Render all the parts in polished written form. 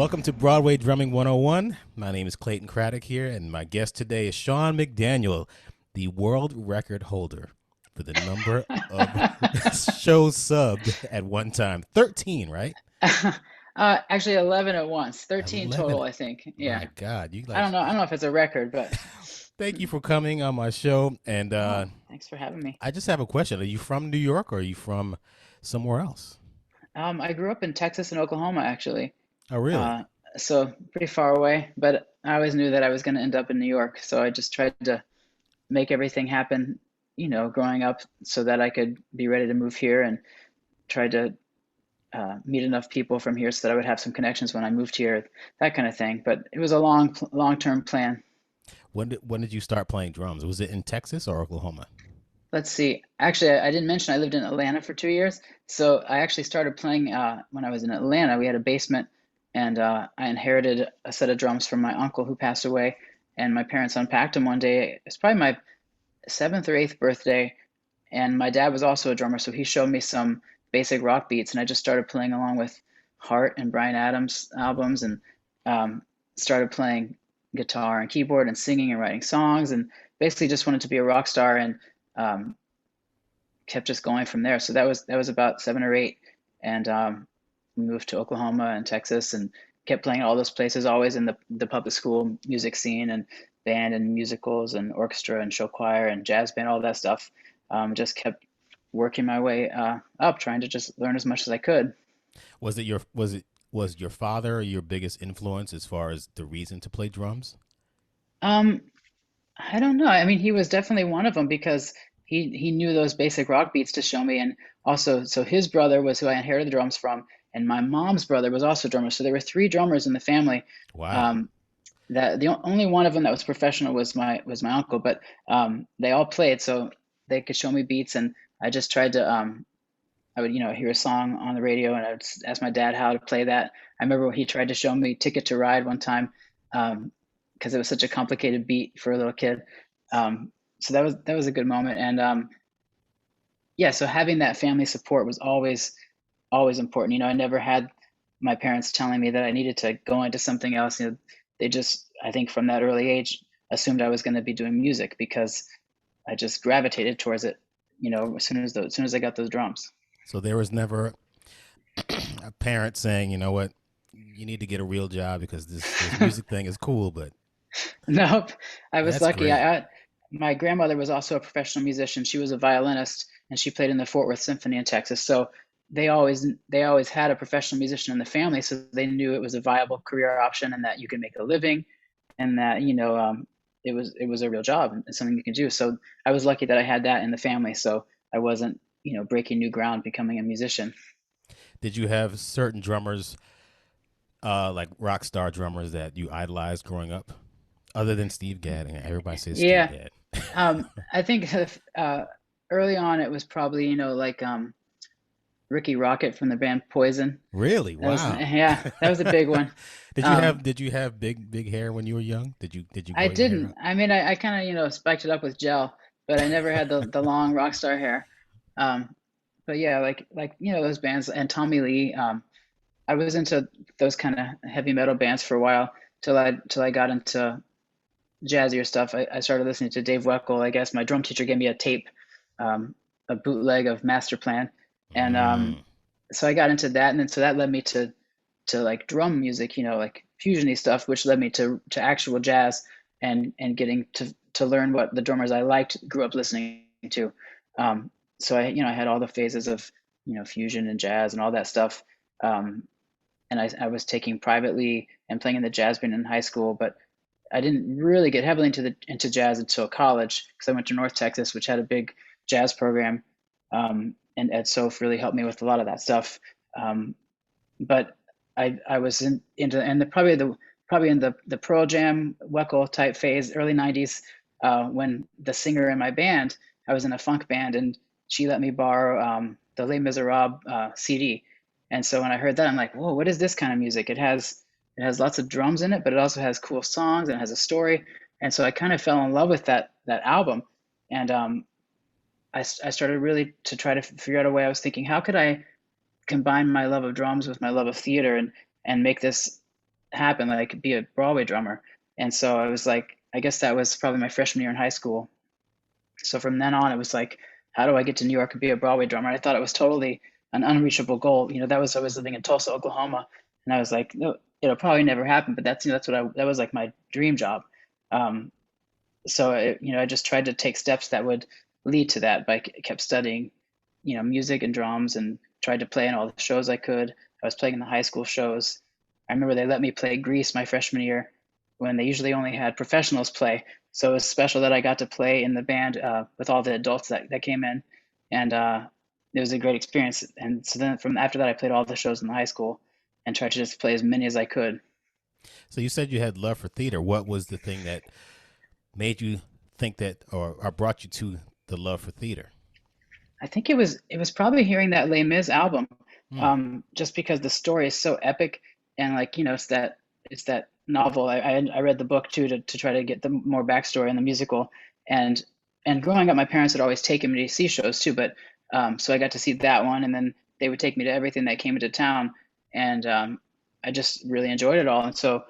Welcome to Broadway Drumming 101. My name is Clayton Craddock here, and my guest today is Sean McDaniel, the world record holder for the number of shows subbed at one time. 13, right? Actually 11 at once. 13 11. total, I think. Yeah. My God, you I like. don't know. I don't know if it's a record, but Thank you for coming on my show. And oh, thanks for having me. I just have a question. Are you from New York or are you from somewhere else? I grew up in Texas and Oklahoma, actually. Oh, really? Uh, so pretty far away, but I always knew that I was going to end up in New York. So I just tried to make everything happen, growing up so that I could be ready to move here and tried to meet enough people from here so that I would have some connections when I moved here, that kind of thing. But it was a long-term plan. When did you start playing drums? Was it in Texas or Oklahoma? Let's see. Actually, I didn't mention I lived in Atlanta for 2 years. So I actually started playing when I was in Atlanta. We had a basement, and I inherited a set of drums from my uncle who passed away. And my parents unpacked them one day. It's probably my seventh or eighth birthday. And my dad was also a drummer, so he showed me some basic rock beats, and I just started playing along with Hart and Bryan Adams albums, and um, started playing guitar and keyboard and singing and writing songs, and basically just wanted to be a rock star. And um, kept just going from there. So that was about seven or eight, and we moved to Oklahoma and Texas, and kept playing all those places, always in the public school music scene and band and musicals and orchestra and show choir and jazz band, all that stuff. Just kept working my way up, trying to just learn as much as I could. Was your father your biggest influence as far as the reason to play drums? Um, I don't know. I mean, he was definitely one of them because he knew those basic rock beats to show me, and also so his brother was who I inherited the drums from, and my mom's brother was also a drummer. So there were three drummers in the family. Wow. Um, that the only one of them that was professional was my uncle, but they all played, so they could show me beats, and I just tried to I would hear a song on the radio, and I would ask my dad how to play that. I remember when he tried to show me Ticket to Ride one time, because it was such a complicated beat for a little kid. So that was a good moment, and yeah, so having that family support was always important. I never had my parents telling me that I needed to go into something else. They just, I think, from that early age, assumed I was going to be doing music because I just gravitated towards it. As soon as I got those drums. So there was never a parent saying, you know what, you need to get a real job because this music thing is cool, but Nope. I was that's lucky. great. My grandmother was also a professional musician. She was a violinist, and she played in the Fort Worth Symphony in Texas. So they always had a professional musician in the family, so they knew it was a viable career option and that you can make a living, and that it was a real job and something you can do. So I was lucky that I had that in the family, so I wasn't breaking new ground becoming a musician. Did you have certain drummers, like rock star drummers that you idolized growing up? Other than Steve Gadd, and everybody says Steve Yeah. Gadd. I think early on it was probably like Ricky Rocket from the band Poison. Really? That was Wow. yeah, that was a big one. did you have Um, did you have big hair when you were young? Did you I grow your hair didn't. out? I mean, I kind of spiked it up with gel, but I never had the long rock star hair. Um, but yeah, like those bands and Tommy Lee. I was into those kind of heavy metal bands for a while till I got into jazzier stuff. I started listening to Dave Weckl. I guess my drum teacher gave me a tape, um, a bootleg of Master Plan, and Mm. so I got into that, and then so that led me to like drum music, like fusiony stuff, which led me to actual jazz, and getting to learn what the drummers I liked grew up listening to. So I had all the phases of fusion and jazz and all that stuff. Um, and I was taking privately and playing in the jazz band in high school, but I didn't really get heavily into jazz until college because I went to North Texas, which had a big jazz program, and Ed Soph really helped me with a lot of that stuff. Um, but I was into and probably in the Pearl Jam Weckl type phase, early '90s, when the singer in my band, I was in a funk band, and she let me borrow the Les Miserables CD. And so when I heard that, I'm like, whoa, what is this kind of music? It has lots of drums in it, but it also has cool songs and it has a story. And so I kind of fell in love with that album, and I started really to try to figure out a way. I was thinking, how could I combine my love of drums with my love of theater, and make this happen, like be a Broadway drummer. And so I was like, I guess that was probably my freshman year in high school. So from then on, it was like, how do I get to New York and be a Broadway drummer? I thought it was totally an unreachable goal. That was, I was living in Tulsa, Oklahoma, and I was like, no, it'll probably never happen. But that's what that was like my dream job. Um, I just tried to take steps that would lead to that. But I kept studying, music and drums, and tried to play in all the shows I could. I was playing in the high school shows. I remember they let me play Grease my freshman year when they usually only had professionals play. So it was special that I got to play in the band with all the adults that came in, and it was a great experience. And so then from after that, I played all the shows in the high school and tried to just play as many as I could. So you said you had love for theater. What was the thing that made you think that, or brought you to the love for theater? I think it was probably hearing that Les Mis album, Hmm. just because the story is so epic, and like it's that novel. I read the book too to try to get the more backstory in the musical, and and growing up, my parents had always taken me to see shows too, but so I got to see that one, and then they would take me to everything that came into town, and I just really enjoyed it all. And so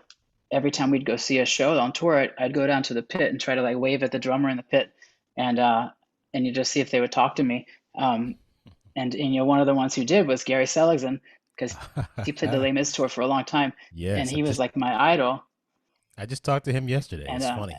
every time we'd go see a show on tour, I'd go down to the pit and try to like wave at the drummer in the pit, and uh, and you just see if they would talk to me. Um, and one of the ones who did was Gary Seligson, because he played the Les Mis tour for a long time, and Yes, he was like my idol. I just talked to him yesterday. And It's funny.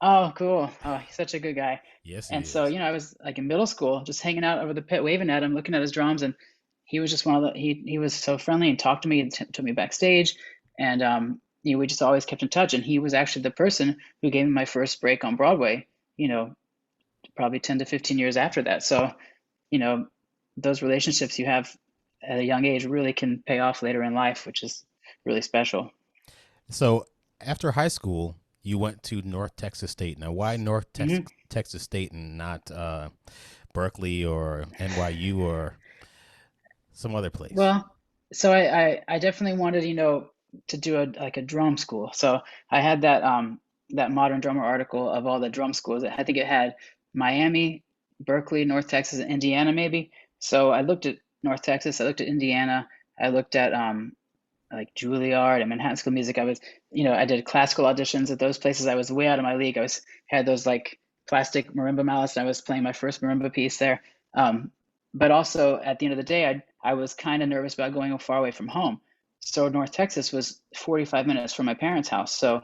oh, cool. Oh, he's such a good guy. Yes, he And so, is. I was like in middle school, just hanging out over the pit, waving at him, looking at his drums, and he was just one of the he was so friendly and talked to me and took me backstage, and we just always kept in touch. And he was actually the person who gave me my first break on Broadway. You know, probably 10 to 15 years after that. So, you know, those relationships you have at a young age really can pay off later in life, which is really special. So after high school, you went to North Texas State. Now, why Mhm. Texas State and not Berkeley or NYU or some other place? Well, so I definitely wanted, to do a drum school. So I had that Modern Drummer article of all the drum schools. I think it had Miami, Berkeley, North Texas, and Indiana maybe. So I looked at North Texas, I looked at Indiana, I looked at like Juilliard and Manhattan School of Music. I did classical auditions at those places. I was way out of my league. Had those like plastic marimba mallets, and I was playing my first marimba piece there. Um, but also at the end of the day, I was kind of nervous about going far away from home. So North Texas was 45 minutes from my parents' house. So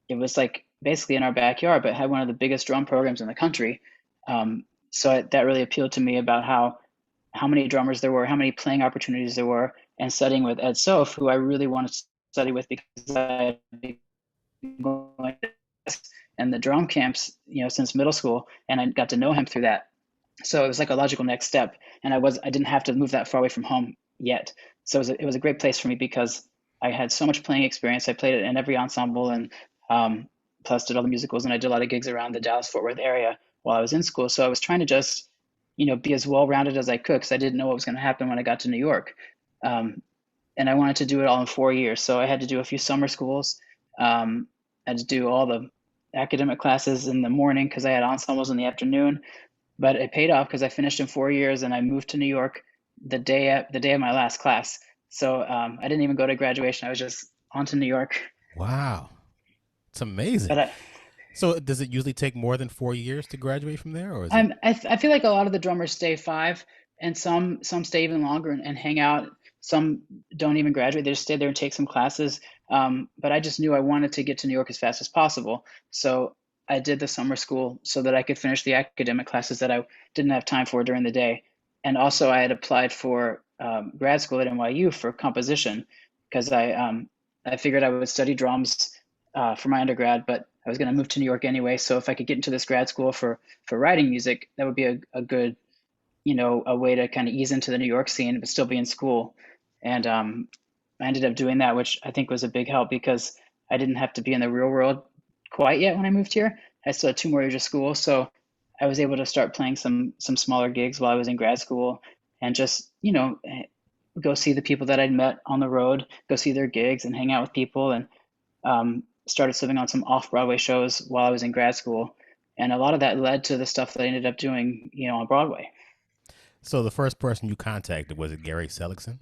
it was like basically in our backyard, but had one of the biggest drum programs in the country. That really appealed to me about how many drummers there were, how many playing opportunities there were, and studying with Ed Soph, who I really wanted to study with because I had been going to and the drum camps, since middle school, and I got to know him through that. So it was like a logical next step, and I didn't have to move that far away from home yet. So it was a great place for me because I had so much playing experience. I played it in every ensemble, and um, plus did all the musicals, and I did a lot of gigs around the Dallas Fort Worth area while I was in school. So I was trying to just be as well rounded as I could because I didn't know what was going to happen when I got to New York. Um, and I wanted to do it all in 4 years. So I had to do a few summer schools. I had to do all the academic classes in the morning because I had ensembles in the afternoon. But it paid off because I finished in 4 years and I moved to New York the day of my last class. So I didn't even go to graduation. I was just on to New York. Wow, it's amazing. But So does it usually take more than 4 years to graduate from there, or is it? I feel like a lot of the drummers stay five, and some stay even longer and hang out. Some don't even graduate; they just stay there and take some classes. But I just knew I wanted to get to New York as fast as possible, so I did the summer school so that I could finish the academic classes that I didn't have time for during the day. And also, I had applied for grad school at NYU for composition because I figured I would study drums for my undergrad, but I was going to move to New York anyway. So if I could get into this grad school for writing music, that would be a good, a way to kind of ease into the New York scene, but still be in school. And I ended up doing that, which I think was a big help because I didn't have to be in the real world quite yet when I moved here. I still had 2 more years of school, so I was able to start playing some smaller gigs while I was in grad school, and just go see the people that I'd met on the road, go see their gigs, and hang out with people, and started serving on some off Broadway shows while I was in grad school. And a lot of that led to the stuff that I ended up doing, on Broadway. So the first person you contacted, was it Gary Seligson?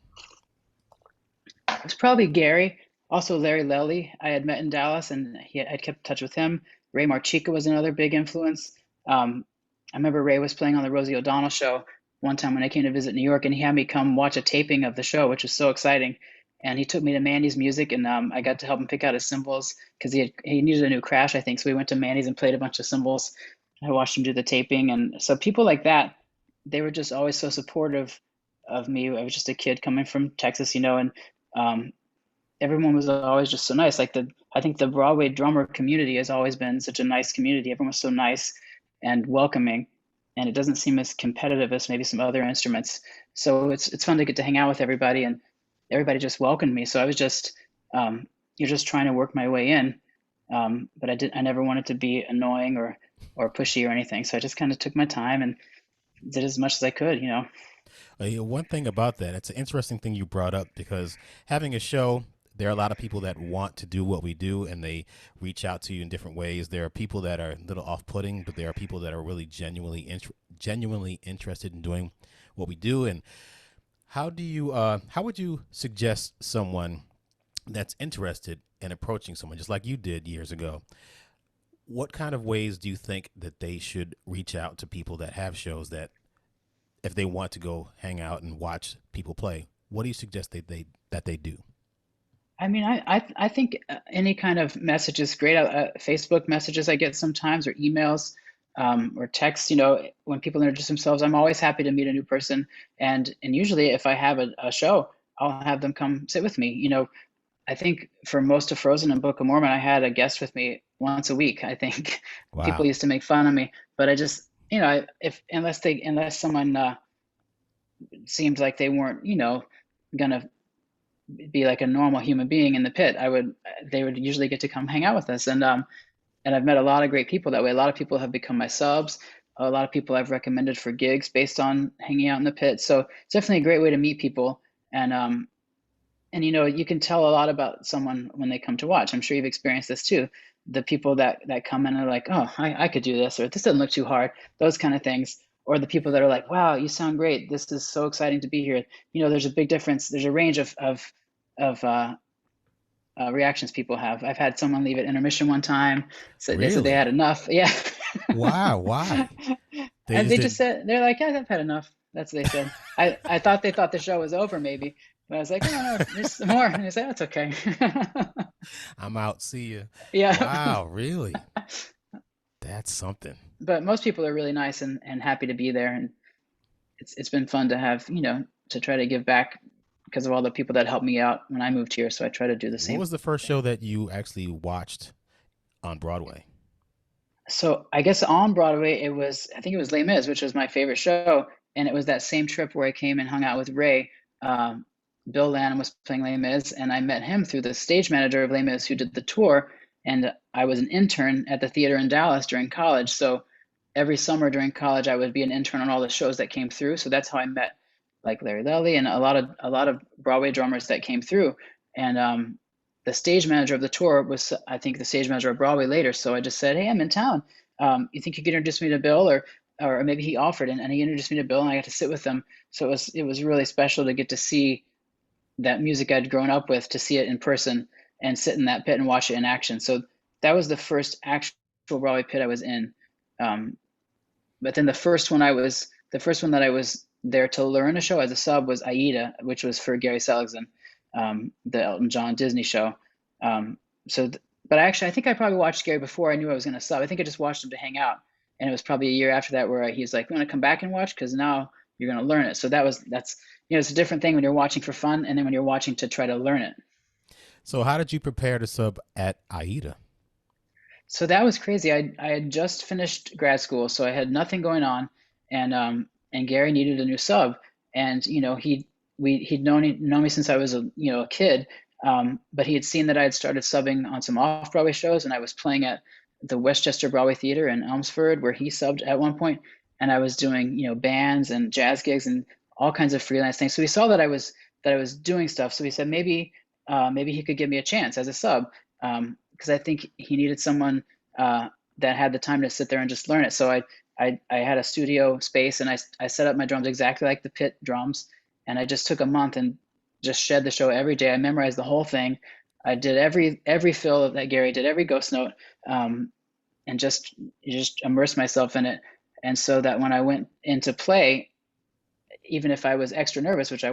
It's probably Gary. Also Larry Lelly, I had met in Dallas, and I'd kept in touch with him. Ray Marchica was another big influence. I remember Ray was playing on the Rosie O'Donnell show one time when I came to visit New York, and he had me come watch a taping of the show, which was so exciting. And he took me to Manny's Music, and I got to help him pick out his cymbals because he needed a new crash, I think. So we went to Manny's and played a bunch of cymbals. I watched him do the taping, and so people like that, they were just always so supportive of me. I was just a kid coming from Texas, and um, everyone was always just so nice. I think the Broadway drummer community has always been such a nice community. Everyone was so nice and welcoming, and it doesn't seem as competitive as maybe some other instruments. So it's fun to get to hang out with everybody, and everybody just welcomed me. So I was just you're just trying to work my way in, but I never wanted to be annoying or pushy or anything. So I just kind of took my time and did as much as I could. One thing about that, it's an interesting thing you brought up because having a show, there are a lot of people that want to do what we do and they reach out to you in different ways. There are people that are a little off-putting, but there are people that are really genuinely interested in doing what we do. And how would you suggest someone that's interested in approaching someone just like you did years ago? What kind of ways do you think that they should reach out to people that have shows that if they want to go hang out and watch people play, what do you suggest that they do? I mean, I think any kind of message is great. Facebook messages I get sometimes, or emails, or texts. When people introduce themselves, I'm always happy to meet a new person. And usually, if I have a show, I'll have them come sit with me. I think for most of Frozen and Book of Mormon, I had a guest with me once a week. I think people Wow. used to make fun of me, but I just, if unless someone seemed like they weren't, gonna be like a normal human being in the pit, they would usually get to come hang out with us. And I've met a lot of great people that way. A lot of people have become my subs. A lot of people I've recommended for gigs based on hanging out in the pit. So it's definitely a great way to meet people. And you can tell a lot about someone when they come to watch. I'm sure you've experienced this too. The people that come in are like, oh, I could do this, or this doesn't look too hard, those kind of things. Or the people that are like, wow, you sound great. This is so exciting to be here. There's a big difference. There's a range of reactions people have. I've had someone leave at intermission one time, so they said they Really? had enough. Yeah. Wow. Why? They And just they just didn't. said, they're like, yeah, I've had enough. That's what they said. I thought they thought the show was over maybe, but I was like, oh no, there's some more. And they said, that's okay. I'm out. See you. Yeah. Wow. Really? That's something. But most people are really nice and happy to be there. And it's been fun to have, to try to give back because of all the people that helped me out when I moved here. So I try to do the What same was the first show thing. that you actually watched on Broadway? So I guess on Broadway, I think it was Les Mis, which was my favorite show. And it was that same trip where I came and hung out with Ray. Um, Bill Lanham was playing Les Mis, and I met him through the stage manager of Les Mis who did the tour. And I was an intern at the theater in Dallas during college. So every summer during college, I would be an intern on all the shows that came through. So that's how I met like Larry Lelly and a lot of Broadway drummers that came through. And the stage manager of the tour was, I think, the stage manager of Broadway later. So I just said, "Hey, I'm in town. You think you could introduce me to Bill?" Or maybe he offered, and he introduced me to Bill, and I got to sit with him. So it was really special to get to see that music I'd grown up with, to see it in person and sit in that pit and watch it in action. So that was the first actual Broadway pit I was in. Um, but then the first one that I was there to learn a show as a sub was Aida, which was for Gary Seligson, the Elton John Disney show. Um, so, but actually, I think I probably watched Gary before I knew I was going to sub. I think I just watched him to hang out, and it was probably a year after that where he's like, "You want to come back and watch? Because now you're going to learn it." So that's it's a different thing when you're watching for fun, and then when you're watching to try to learn it. So how did you prepare to sub at AIDA? So that was crazy. I had just finished grad school, so I had nothing going on, and Gary needed a new sub, and he'd known me since I was a kid, but he had seen that I had started subbing on some off Broadway shows, and I was playing at the Westchester Broadway Theater in Elmsford, where he subbed at one point, and I was doing bands and jazz gigs and all kinds of freelance things. So he saw that I was doing stuff, so he said maybe he could give me a chance as a sub. Because I think he needed someone that had the time to sit there and just learn it. So I had a studio space, and I set up my drums exactly like the pit drums, and I just took a month and just shed the show every day. I memorized the whole thing. I did every fill that Gary did, every ghost note, um, and just immersed myself in it. And so that when I went into play, even if I was extra nervous, which I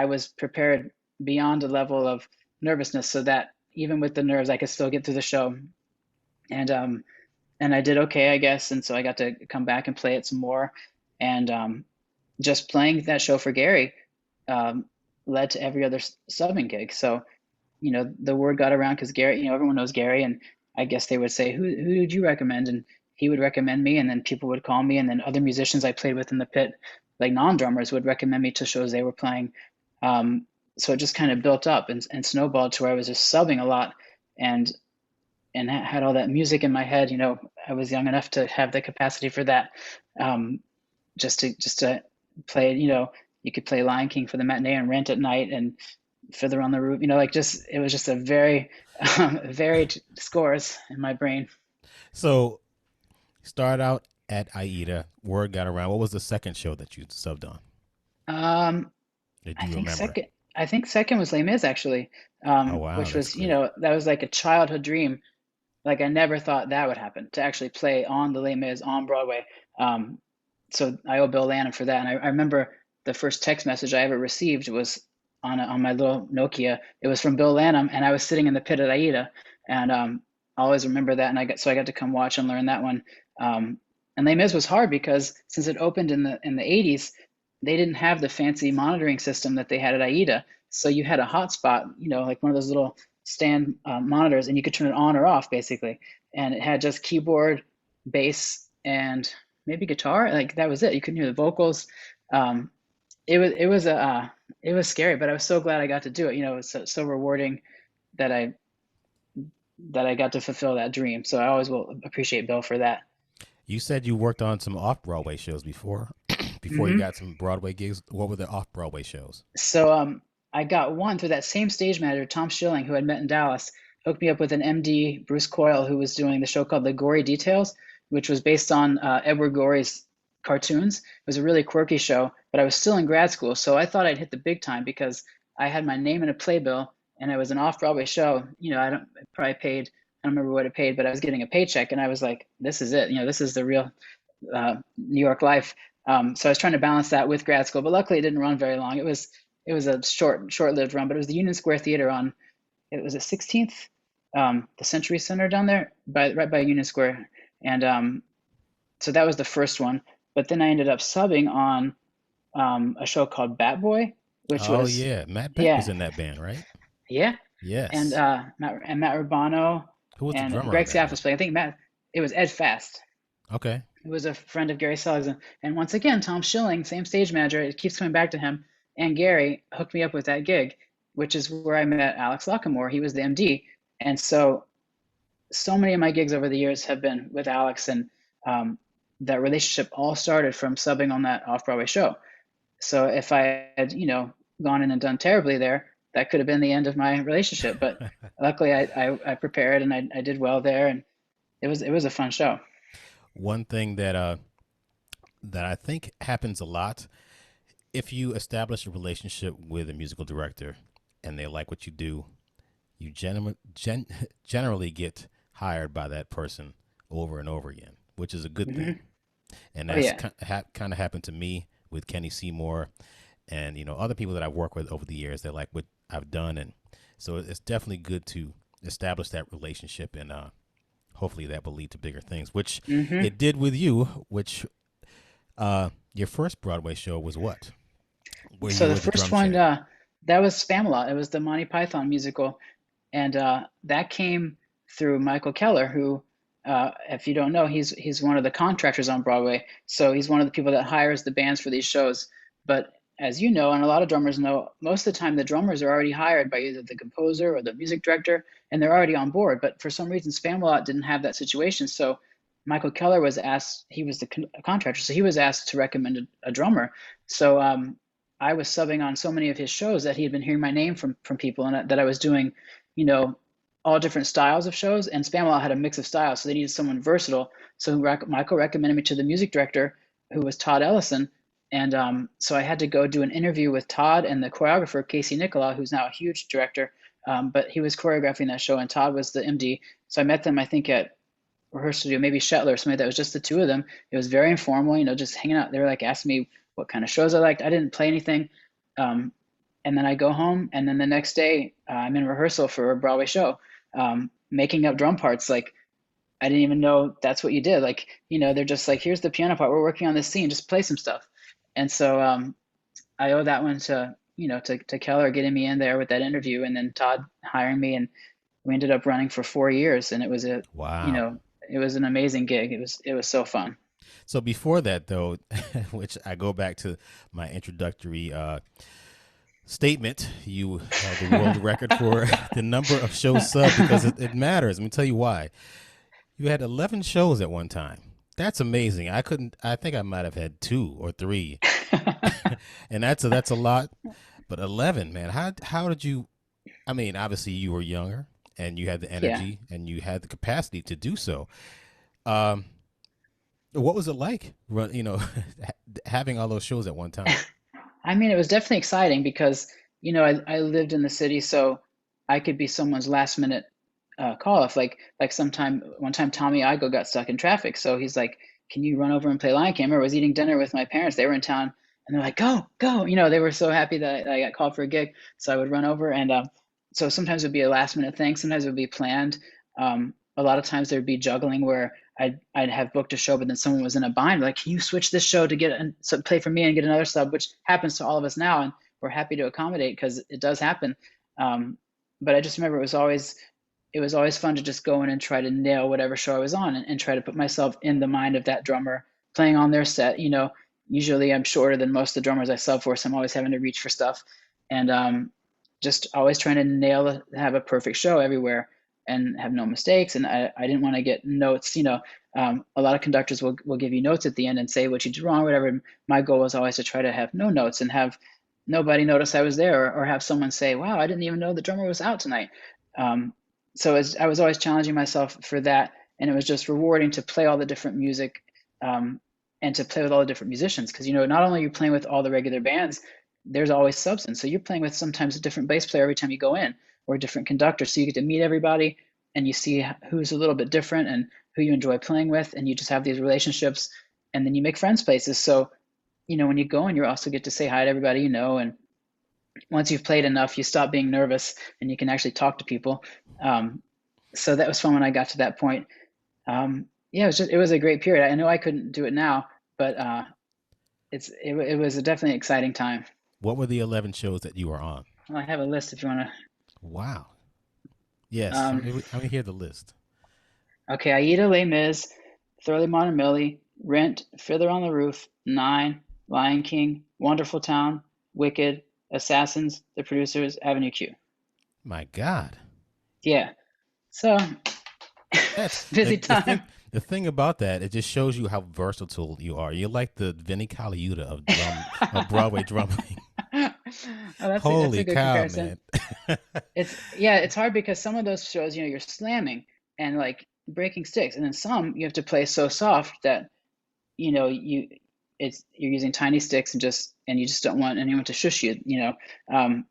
was prepared beyond a level of nervousness, so that even with the nerves, I could still get through the show. And and I did okay, I guess. And so I got to come back and play it some more. And just playing that show for Gary um, led to every other subbing gig. So, the word got around because Gary, everyone knows Gary, and I guess they would say, who would you recommend? And he would recommend me, and then people would call me, and then other musicians I played with in the pit, like non-drummers, would recommend me to shows they were playing. So it just kind of built up and snowballed to where I was just subbing a lot, and had all that music in my head. I was young enough to have the capacity for that. Um, just to play, you could play Lion King for the matinee and Rent at night and Fiddler on the Roof, like just it was just a very varied scores in my brain. So started out at Aida. Word got around. What was the second show that you subbed on? Um, Did I you think remember? second I think second was Les Mis actually, Oh wow, which that's was, great. that was like a childhood dream. Like I never thought that would happen to actually play on the Les Mis on Broadway. Um, so I owe Bill Lanham for that. And I remember the first text message I ever received was on my little Nokia. It was from Bill Lanham, and I was sitting in the pit at Aida, and I always remember that. And I got to come watch and learn that one. Um, and Les Mis was hard because since it opened in the 80s, they didn't have the fancy monitoring system that they had at Aida. So you had a hotspot, like one of those little stand monitors, and you could turn it on or off basically. And it had just keyboard, bass, and maybe guitar. Like that was it. You couldn't hear the vocals. Um, it was scary, but I was so glad I got to do it. It was so rewarding that I got to fulfill that dream. So I always will appreciate Bill for that. You said you worked on some off Broadway shows before, before you Hmm. got some Broadway gigs. What were the off Broadway shows? So I got one through that same stage manager, Tom Schilling, who I'd met in Dallas, hooked me up with an MD, Bruce Coyle, who was doing the show called The Gory Details, which was based on Edward Gorey's cartoons. It was a really quirky show, but I was still in grad school, so I thought I'd hit the big time because I had my name in a playbill and it was an off-Broadway show. I don't I probably paid, I don't remember what it paid, but I was getting a paycheck and I was like, this is it. This is the real New York life. So I was trying to balance that with grad school, but luckily it didn't run very long. It was a short-lived run, but it was the Union Square Theater on, it was at 16th, the Century Center down there, right by Union Square, and so that was the first one. But then I ended up subbing on a show called Bat Boy, which Oh was, yeah, Matt Beck was yeah, in that band, right? yeah, and Yes. Matt Urbano Who was the and drummer Greg on that Saff one? was playing. I think Matt, it was Ed Fast. Okay. Who was a friend of Gary Selig's. And once again, Tom Schilling, same stage manager, it keeps coming back to him. And Gary hooked me up with that gig, which is where I met Alex Lockamore. He was the MD. And so many of my gigs over the years have been with Alex. And um, that relationship all started from subbing on that off Broadway show. So if I had, gone in and done terribly there, that could have been the end of my relationship. But luckily, I prepared and I did well there. And it was a fun show. One thing that I think happens a lot if you establish a relationship with a musical director and they like what you do, you generally get hired by that person over and over again, which is a good thing. Hmm. And Oh, that's yeah. kind of happened to me with Kenny Seymour and other people that I've worked with over the years that like what I've done, and so it's definitely good to establish that relationship, and hopefully that will lead to bigger things, which Hmm. it did with you. Which your first Broadway show was what? Where So you the were the first drum one, check. that was Spamalot. It was the Monty Python musical, and that came through Michael Keller, who, if you don't know, he's one of the contractors on Broadway. So he's one of the people that hires the bands for these shows. But as you know, and a lot of drummers know, most of the time the drummers are already hired by either the composer or the music director, and they're already on board. But for some reason, Spamalot didn't have that situation. So Michael Keller was asked. He was the contractor, so he was asked to recommend a drummer. So I was subbing on so many of his shows that he had been hearing my name from people, and that I was doing, you know, all different styles of shows. And Spamalot had a mix of styles, so they needed someone versatile. So Michael recommended me to the music director, who was Todd Ellison. And so I had to go do an interview with Todd and the choreographer Casey Nicola, who's now a huge director. but he was choreographing that show, and Todd was the MD. So I met them, I think, at rehearsal studio, maybe Shetler or something. That was just the two of them. It was very informal, just hanging out. They were like asking me what kind of shows I liked. I didn't play anything. And then I go home, and then the next day I'm in rehearsal for a Broadway show, making up drum parts. Like, I didn't even know that's what you did. Like, they're just like, here's the piano part. We're working on this scene. Just play some stuff. And so I owe that one to, to Keller getting me in there with that interview, and then Todd hiring me, and we ended up running for 4 years, and it was Wow. it was an amazing gig. It was so fun. So before that, though, which I go back to my introductory statement, you had the world record for the number of shows subbed because it matters. Let me tell you why. You had 11 shows at one time. That's amazing. I think I might have had 2 or 3, and that's a lot. But 11, man. How did you? I mean, obviously you were younger and you had the Yeah. energy and you had the capacity to do so. Um, what was it like, having all those shows at one time? I mean, it was definitely exciting because, I lived in the city, so I could be someone's last minute call off. Like one time Tommy Igo got stuck in traffic, so he's like, "Can you run over and play Lion King?" I was eating dinner with my parents; they were in town, and they're like, "Go, go!" They were so happy that I got called for a gig, so I would run over, and so sometimes it would be a last minute thing, sometimes it would be planned. A lot of times there would be juggling where I'd have booked a show, but then someone was in a bind, like, "Can you switch this show to get and so play for me and get another sub?" Which happens to all of us now, and we're happy to accommodate because it does happen. Um, but I just remember it was always fun to just go in and try to nail whatever show I was on, and try to put myself in the mind of that drummer playing on their set. Usually I'm shorter than most of the drummers I sub for, so I'm always having to reach for stuff, and just always trying to have a perfect show everywhere and have no mistakes. And I didn't want to get notes. A lot of conductors will give you notes at the end and say what you did wrong, or whatever. My goal was always to try to have no notes and have nobody notice I was there, or have someone say, "Wow, I didn't even know the drummer was out tonight." So I was always challenging myself for that, and it was just rewarding to play all the different music, and to play with all the different musicians, because not only are you playing with all the regular bands, there's always substance. So you're playing with sometimes a different bass player every time you go in, or a different conductor. So you get to meet everybody, and you see who's a little bit different and who you enjoy playing with, and you just have these relationships, and then you make friends places. So when you go in, you also get to say hi to everybody, and once you've played enough, you stop being nervous and you can actually talk to people. So that was fun when I got to that point. Yeah, it was a great period. I know I couldn't do it now, but it was a definitely exciting time. What were the 11 shows that you were on? Well, I have a list if you want Wow. to. Yes. Let me hear the list. Okay, Aida, Les Mis, Thoroughly Modern Millie, Rent, Fiddler on the Roof, Nine, Lion King, Wonderful Town, Wicked, Assassins, The Producers, Avenue Q. My God. Yeah. So That's busy time. the thing about that, it just shows you how versatile you are. You're like the Vinnie Colaiuta of Broadway drumming. Oh, that's Holy a good cow, comparison. man. It's hard because some of those shows, you're slamming and like breaking sticks, and then some you have to play so soft that you're using tiny sticks, and you just don't want anyone to shush you.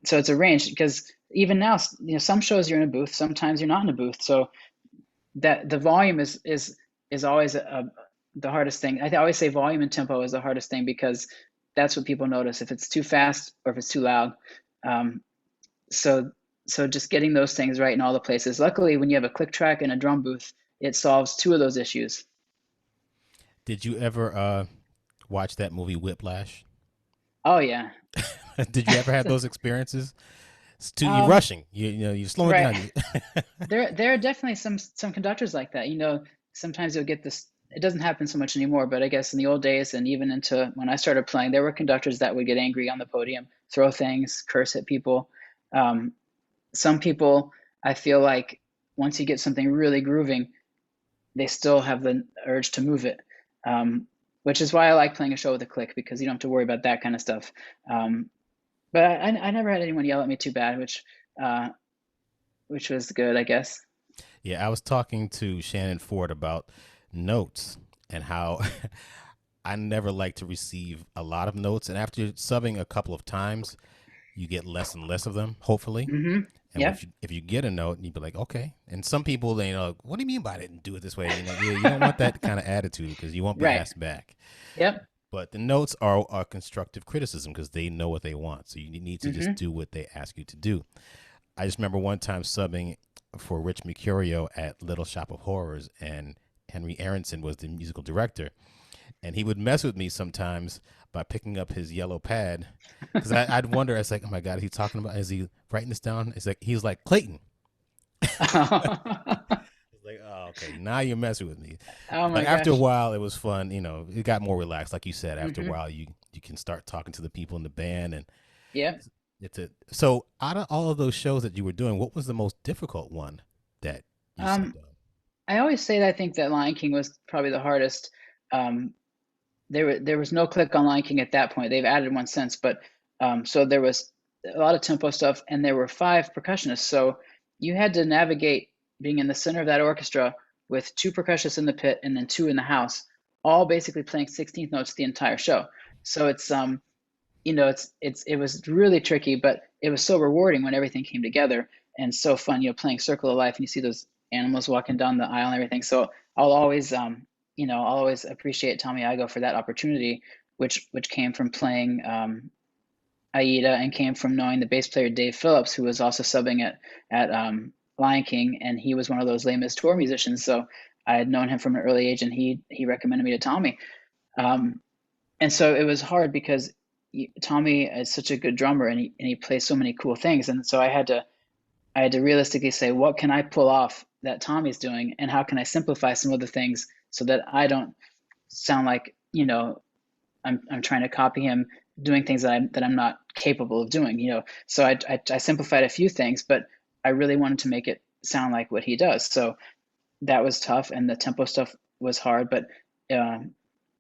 So it's a range, because even now, some shows you're in a booth, sometimes you're not in a booth. So that the volume is always the hardest thing. I always say volume and tempo is the hardest thing, because that's what people notice if it's too fast or if it's too loud. So just getting those things right in all the places. Luckily, when you have a click track and a drum booth, it solves 2 of those issues. Did you ever watch that movie Whiplash? Oh yeah. Did you ever have those experiences? You're Um, rushing. You're slowing right. down. There are definitely some conductors like that. Sometimes you'll get this. It doesn't happen so much anymore, but I guess in the old days, and even into when I started playing, there were conductors that would get angry on the podium, throw things, curse at people. Um, some people, I feel like, once you get something really grooving, they still have the urge to move it. Which is why I like playing a show with a click, because you don't have to worry about that kind of stuff. Um, but I never had anyone yell at me too bad, uh, which was good, I guess. Yeah, I was talking to Shannon Ford about notes and how I never like to receive a lot of notes. And after subbing a couple of times, you get less and less of them, hopefully. Mm-hmm. And Yep. if you get a note, you'd be like, okay. And some people, they what do you mean by I didn't do it this way? Yeah, you don't want that kind of attitude because you won't be Right. asked back. Yep. But the notes are constructive criticism because they know what they want. So you need to just Mm-hmm. do what they ask you to do. I just remember one time subbing for Rich Mercurio at Little Shop of Horrors, and Henry Aronson was the musical director. And he would mess with me sometimes by picking up his yellow pad because I'd wonder, I was like, oh my God, is he talking about, is he writing this down? It's like, he's like, Clayton. It's like, oh, okay, now you're messing with me. Oh But my after a gosh. while, it was fun. It got more relaxed. Like you said, after a Mm-hmm. while, you can start talking to the people in the band, and Yep. it's a. So out of all of those shows that you were doing, what was the most difficult one that you Um, subbed on? I always say that I think that Lion King was probably the hardest. Um, there was no click on Lion King at that point. They've added one since, but so there was a lot of tempo stuff, and there were five percussionists. So you had to navigate being in the center of that orchestra with two percussionists in the pit and then two in the house, all basically playing 16th notes the entire show. So it was really tricky, but it was so rewarding when everything came together and so fun, playing Circle of Life and you see those animals walking down the aisle and everything. So I'll always appreciate Tommy Igoe for that opportunity, which came from playing Aida and came from knowing the bass player Dave Phillips, who was also subbing at Lion King, and he was one of those Les Mis tour musicians. So I had known him from an early age, and he recommended me to Tommy. Um, and so it was hard because Tommy is such a good drummer, and he plays so many cool things, and so I had to realistically say, what can I pull off that Tommy's doing, and how can I simplify some of the things so that I don't sound like I'm trying to copy him doing things that I'm not capable of doing. So I simplified a few things, but I really wanted to make it sound like what he does. So that was tough, and the tempo stuff was hard, but um,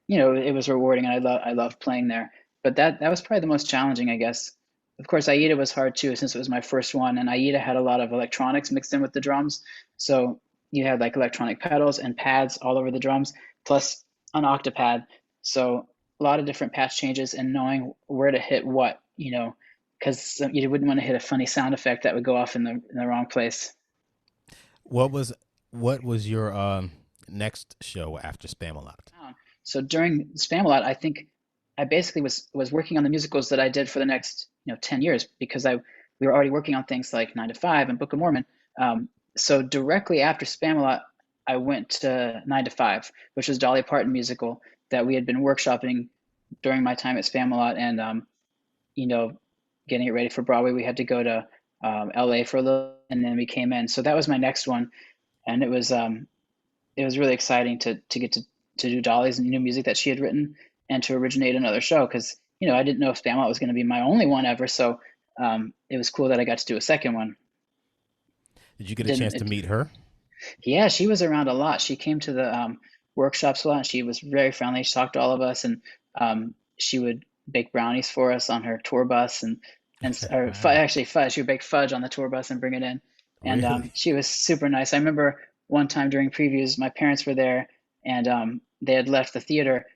it was rewarding, and I loved playing there. But that was probably the most challenging, I guess. Of course, Aida was hard too, since it was my first one, and Aida had a lot of electronics mixed in with the drums. So you had like electronic pedals and pads all over the drums, plus an octapad. So a lot of different patch changes and knowing where to hit what, because you wouldn't want to hit a funny sound effect that would go off in the wrong place. What was what was your next show after Spamalot? So during Spamalot, I think I basically was working on the musicals that I did for the next 10 years because I we were already working on things like 9 to 5 and Book of Mormon. So directly after Spamalot, I went to 9 to 5, which was Dolly Parton musical that we had been workshopping during my time at Spamalot, and you know getting it ready for Broadway. We had to go to LA for a little, and then we came in. So that was my next one, and it was really exciting to get to do Dolly's new music that she had written and to originate another show because I didn't know if Spamalot was going to be my only one ever. So it was cool that I got to do a second one. Did you get a Didn't chance to it? meet her? Yeah, she was around a lot. She came to the workshops a lot. And she was very friendly. She talked to all of us, and she would bake brownies for us on her tour bus, Wow. actually fudge. She would bake fudge on the tour bus and bring it in. And Really? she was super nice. I remember one time during previews, my parents were there, and they had left the theater,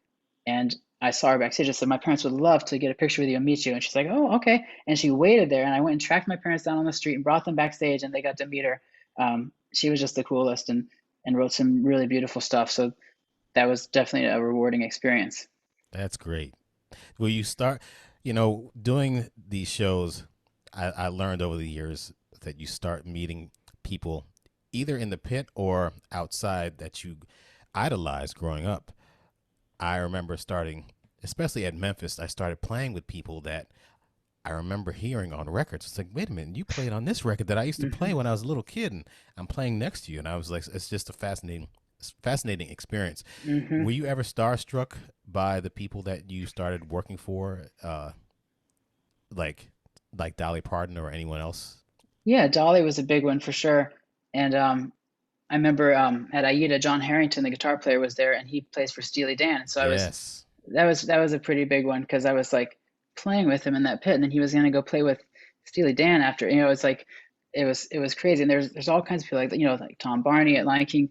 and I saw her backstage. I said, "My parents would love to get a picture with you and meet you." And she's like, "Oh, okay." And she waited there, and I went and tracked my parents down on the street and brought them backstage, and they got to meet her. She was just the coolest, and wrote some really beautiful stuff. So that was definitely a rewarding experience. That's great. Will you start, doing these shows? I learned over the years that you start meeting people either in the pit or outside that you idolized growing up. I remember starting, especially at Memphis, I started playing with people that I remember hearing on records. It's like, wait a minute, you played on this record that I used to play Hmm. when I was a little kid, and I'm playing next to you. And I was like, it's just a fascinating experience. Hmm. Were you ever starstruck by the people that you started working for, like like Dolly Parton or anyone else? Yeah, Dolly was a big one for sure. And I remember at Aida, John Harrington, the guitar player, was there, and he plays for Steely Dan. So I was Yes. that was a pretty big one because I was like playing with him in that pit, and then he was gonna go play with Steely Dan after. It's like it was crazy. And there's all kinds of people like Tom Barney at Lion King,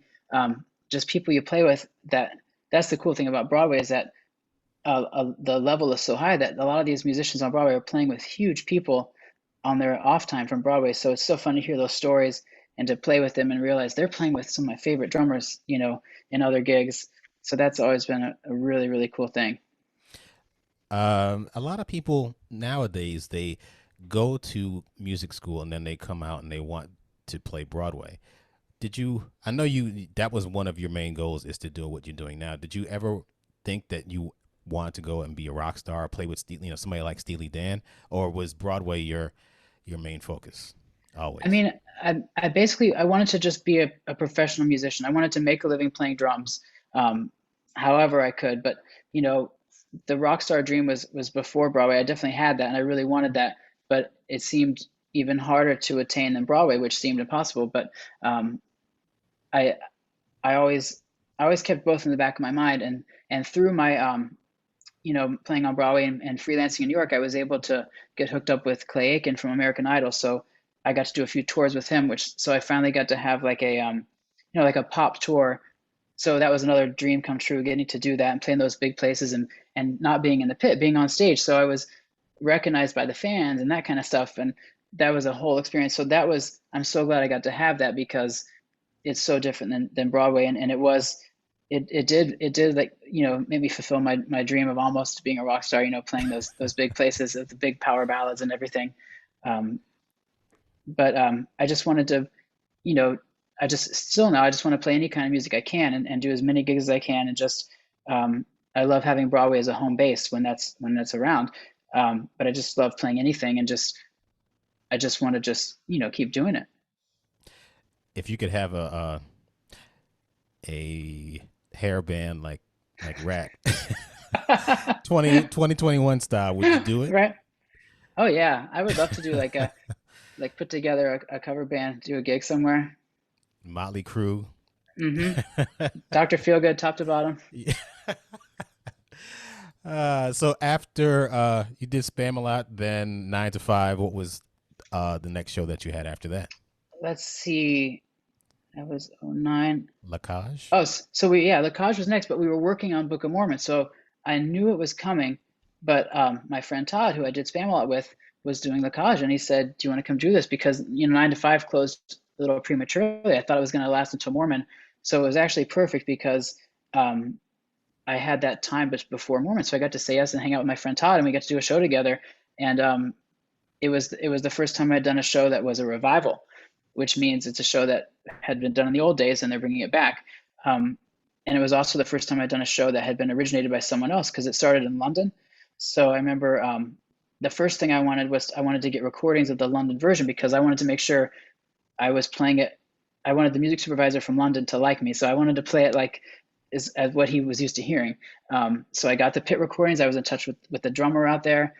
just people you play with. That's the cool thing about Broadway is that the level is so high that a lot of these musicians on Broadway are playing with huge people. on their off time from Broadway. So it's so fun to hear those stories and to play with them and realize they're playing with some of my favorite drummers, in other gigs. So that's always been a really, really cool thing. A lot of people nowadays they go to music school and then they come out and they want to play Broadway. Did you? I know you. That was one of your main goals is to do what you're doing now. Did you ever think that you wanted to go and be a rock star, or play with somebody like Steely Dan, or was Broadway your main focus I always? mean, I basically I wanted to just be a professional musician. I wanted to make a living playing drums, um, however I could. But you know, the rock star dream was before Broadway. I definitely had that, and I really wanted that. But it seemed even harder to attain than Broadway, which seemed impossible. But um, I I always I always kept both in the back of my mind, and through my playing on Broadway and freelancing in New York, I was able to get hooked up with Clay Aiken from American Idol. So I got to do a few tours with him, which so I finally got to have like like a pop tour. So that was another dream come true, getting to do that and playing those big places and not being in the pit, being on stage. So I was recognized by the fans and that kind of stuff, and that was a whole experience. So that was I'm so glad I got to have that because it's so different than Broadway, and it did like maybe fulfill my dream of almost being a rock star, playing those big places, the big power ballads and everything. Um, but I just wanted to, you know, I just still now I just want to play any kind of music I can and do as many gigs as I can and just I love having Broadway as a home base when that's around. But I just love playing anything and just I just want to just keep doing it. If you could have a hair band like Rat 2021 style, would you do it? Right? Oh yeah, I would love to do like put together a cover band, do a gig somewhere. Motley Crue. Hmm. Dr. Feelgood, top to bottom. Yeah. So after you did Spamalot, then 9 to 5, what was the next show that you had after that? Let's see. That was '09. Lacage? Oh, so we yeah, Lacage was next, but we were working on Book of Mormon, so I knew it was coming. But my friend Todd, who I did Spam a lot with, was doing Lacage, and he said, "Do you want to come do this?" Because 9 to 5 closed a little prematurely. I thought it was going to last until Mormon, so it was actually perfect because um, I had that time before Mormon, so I got to say yes and hang out with my friend Todd, and we got to do a show together. And it was the first time I'd done a show that was a revival, which means it's a show that had been done in the old days and they're bringing it back. Um, and it was also the first time I'd done a show that had been originated by someone else because it started in London. So I remember the first thing I wanted to get recordings of the London version because I wanted to make sure I was playing it. I wanted the music supervisor from London to like me, so I wanted to play it like as what he was used to hearing. So I got the pit recordings. I was in touch with the drummer out there.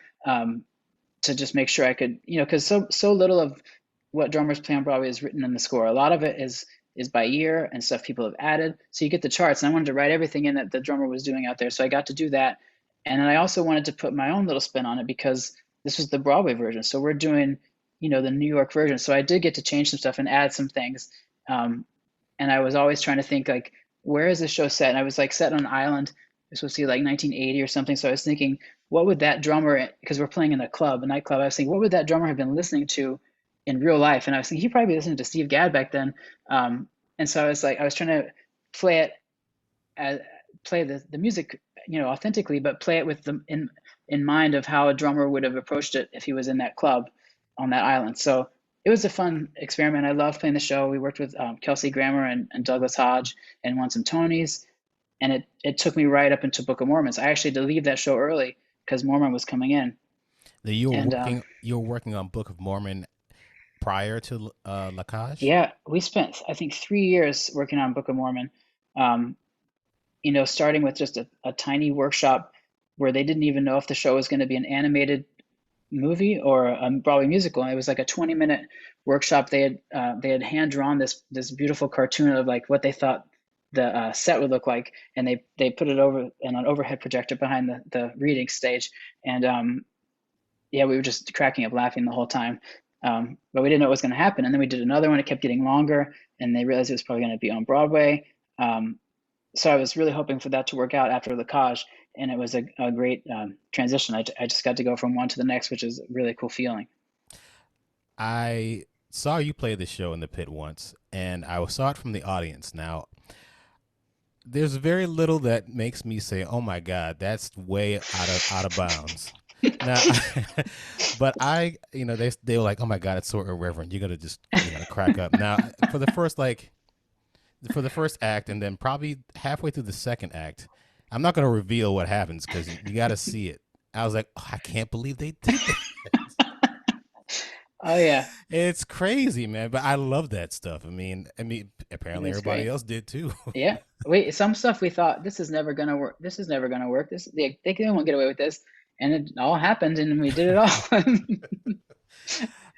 To just make sure I could, because so little of what drummers play on Broadway is written in the score. A lot of it is by ear and stuff people have added. So you get the charts, and I wanted to write everything in that the drummer was doing out there. So I got to do that, and then I also wanted to put my own little spin on it because this was the Broadway version. So we're doing, the New York version. So I did get to change some stuff and add some things. Um, and I was always trying to think like, where is this show set? And I was like set on an island. It was supposed to be like 1980 or something. So I was thinking, what would that drummer, because we're playing in a nightclub, I was thinking, what would that drummer have been listening to in real life? And I was thinking, he'd probably be listening to Steve Gadd back then. And so I was trying to play it, as, play the music, authentically, but play it with the in mind of how a drummer would have approached it if he was in that club on that island. So it was a fun experiment. I loved playing the show. We worked with Kelsey Grammer and Douglas Hodge and won some Tonys. And it took me right up into Book of Mormons. I actually had to leave that show early because Mormon was coming in. You were And working on Book of Mormon prior to Lacage? yeah, we spent, I think, 3 years working on Book of Mormon, um, starting with just a tiny workshop where they didn't even know if the show was going to be an animated movie or a Broadway musical. And it was like a 20-minute workshop. They had hand drawn this beautiful cartoon of like what they thought the set would look like, and they put it over in an overhead projector behind the reading stage. And yeah, we were just cracking up laughing the whole time. But we didn't know what was going to happen. And then we did another one. It kept getting longer, and they realized it was probably going to be on Broadway. Um, so I was really hoping for that to work out after the Cage, and it was a great transition. I just got to go from one to the next, which is a really cool feeling. I saw you play the show in the pit once, and I saw it from the audience. Now, there's very little that makes me say, "Oh my God, that's way out of bounds." Now, but they were like, "Oh my God, it's so irreverent. You gotta crack up." Now, for the first act, and then probably halfway through the second act, I'm not gonna reveal what happens because you got to see it. I was like, oh, I can't believe they did that. Oh yeah, It's crazy, man. But I love that stuff. it Apparently is everybody great. else did too. Yeah. Wait, some stuff we thought this is never gonna work. This is never gonna work. They won't get away with this, and it all happened, and we did it all.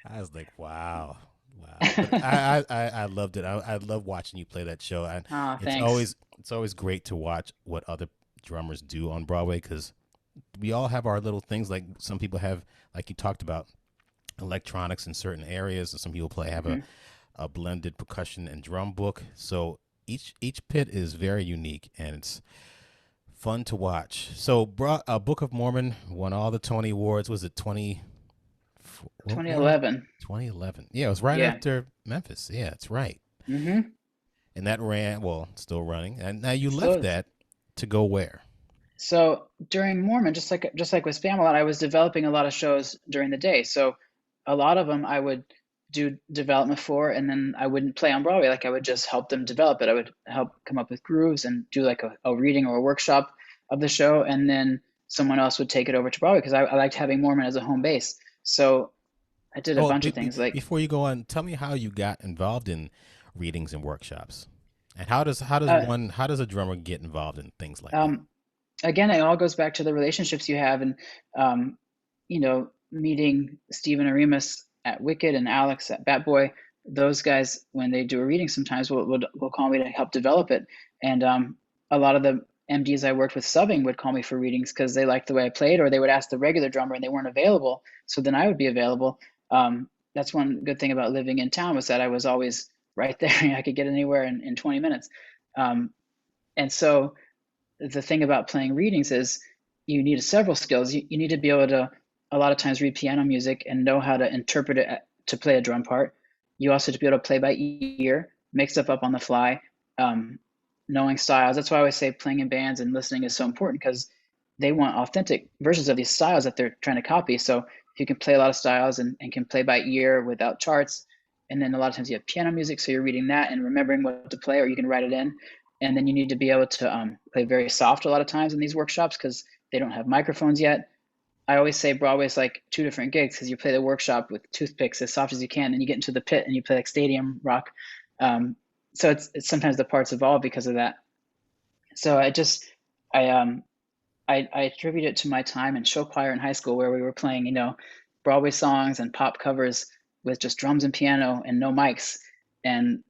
I was like, wow, wow. But I loved it. I love watching you play that show. And Oh, it's thanks. always it's always great to watch what other drummers do on Broadway because we all have our little things. Like some people have, like you talked about, electronics in certain areas, and some people have Hmm. a blended percussion and drum book. So each pit is very unique, and it's fun to watch. So, Book of Mormon won all the Tony Awards. Was it 20? What one? 2011. 2011. Yeah, it was right Yeah. after Memphis. Yeah, that's right. Hmm. And that ran, well, still running. And now you Still left is. that to go where? So during Mormon, just like with Spamalot, I was developing a lot of shows during the day. So a lot of them I would do development for, and then I wouldn't play on Broadway. Like I would just help them develop it. I would help come up with grooves and do like a reading or a workshop of the show, and then someone else would take it over to Broadway because I liked having Mormon as a home base. So I did a Oh, bunch of things like before you go on, tell me how you got involved in readings and workshops. And how does uh, a drummer get involved in things like that? um, again, it all goes back to the relationships you have, and um, meeting Stephen Arimas at Wicked and Alex at Bat Boy. Those guys, when they do a reading, sometimes will call me to help develop it. And a lot of the MDs I worked with subbing would call me for readings because they liked the way I played, or they would ask the regular drummer and they weren't available. So then I would be available. That's one good thing about living in town was that I was always right there. I could get anywhere in 20 minutes. Um, and so the thing about playing readings is you need several skills. You need to be able to a lot of times read piano music and know how to interpret it to play a drum part. You also have to be able to play by ear, make stuff up on the fly, um, knowing styles. That's why I always say playing in bands and listening is so important because they want authentic versions of these styles that they're trying to copy. So if you can play a lot of styles and can play by ear without charts, and then a lot of times you have piano music, so you're reading that and remembering what to play, or you can write it in. And then you need to be able to play very soft a lot of times in these workshops because they don't have microphones yet. I always say Broadway is like two different gigs because you play the workshop with toothpicks as soft as you can, and you get into the pit and you play like stadium rock. Um, so it's sometimes the parts evolve because of that. So I I attribute it to my time in show choir in high school where we were playing, Broadway songs and pop covers with just drums and piano and no mics. And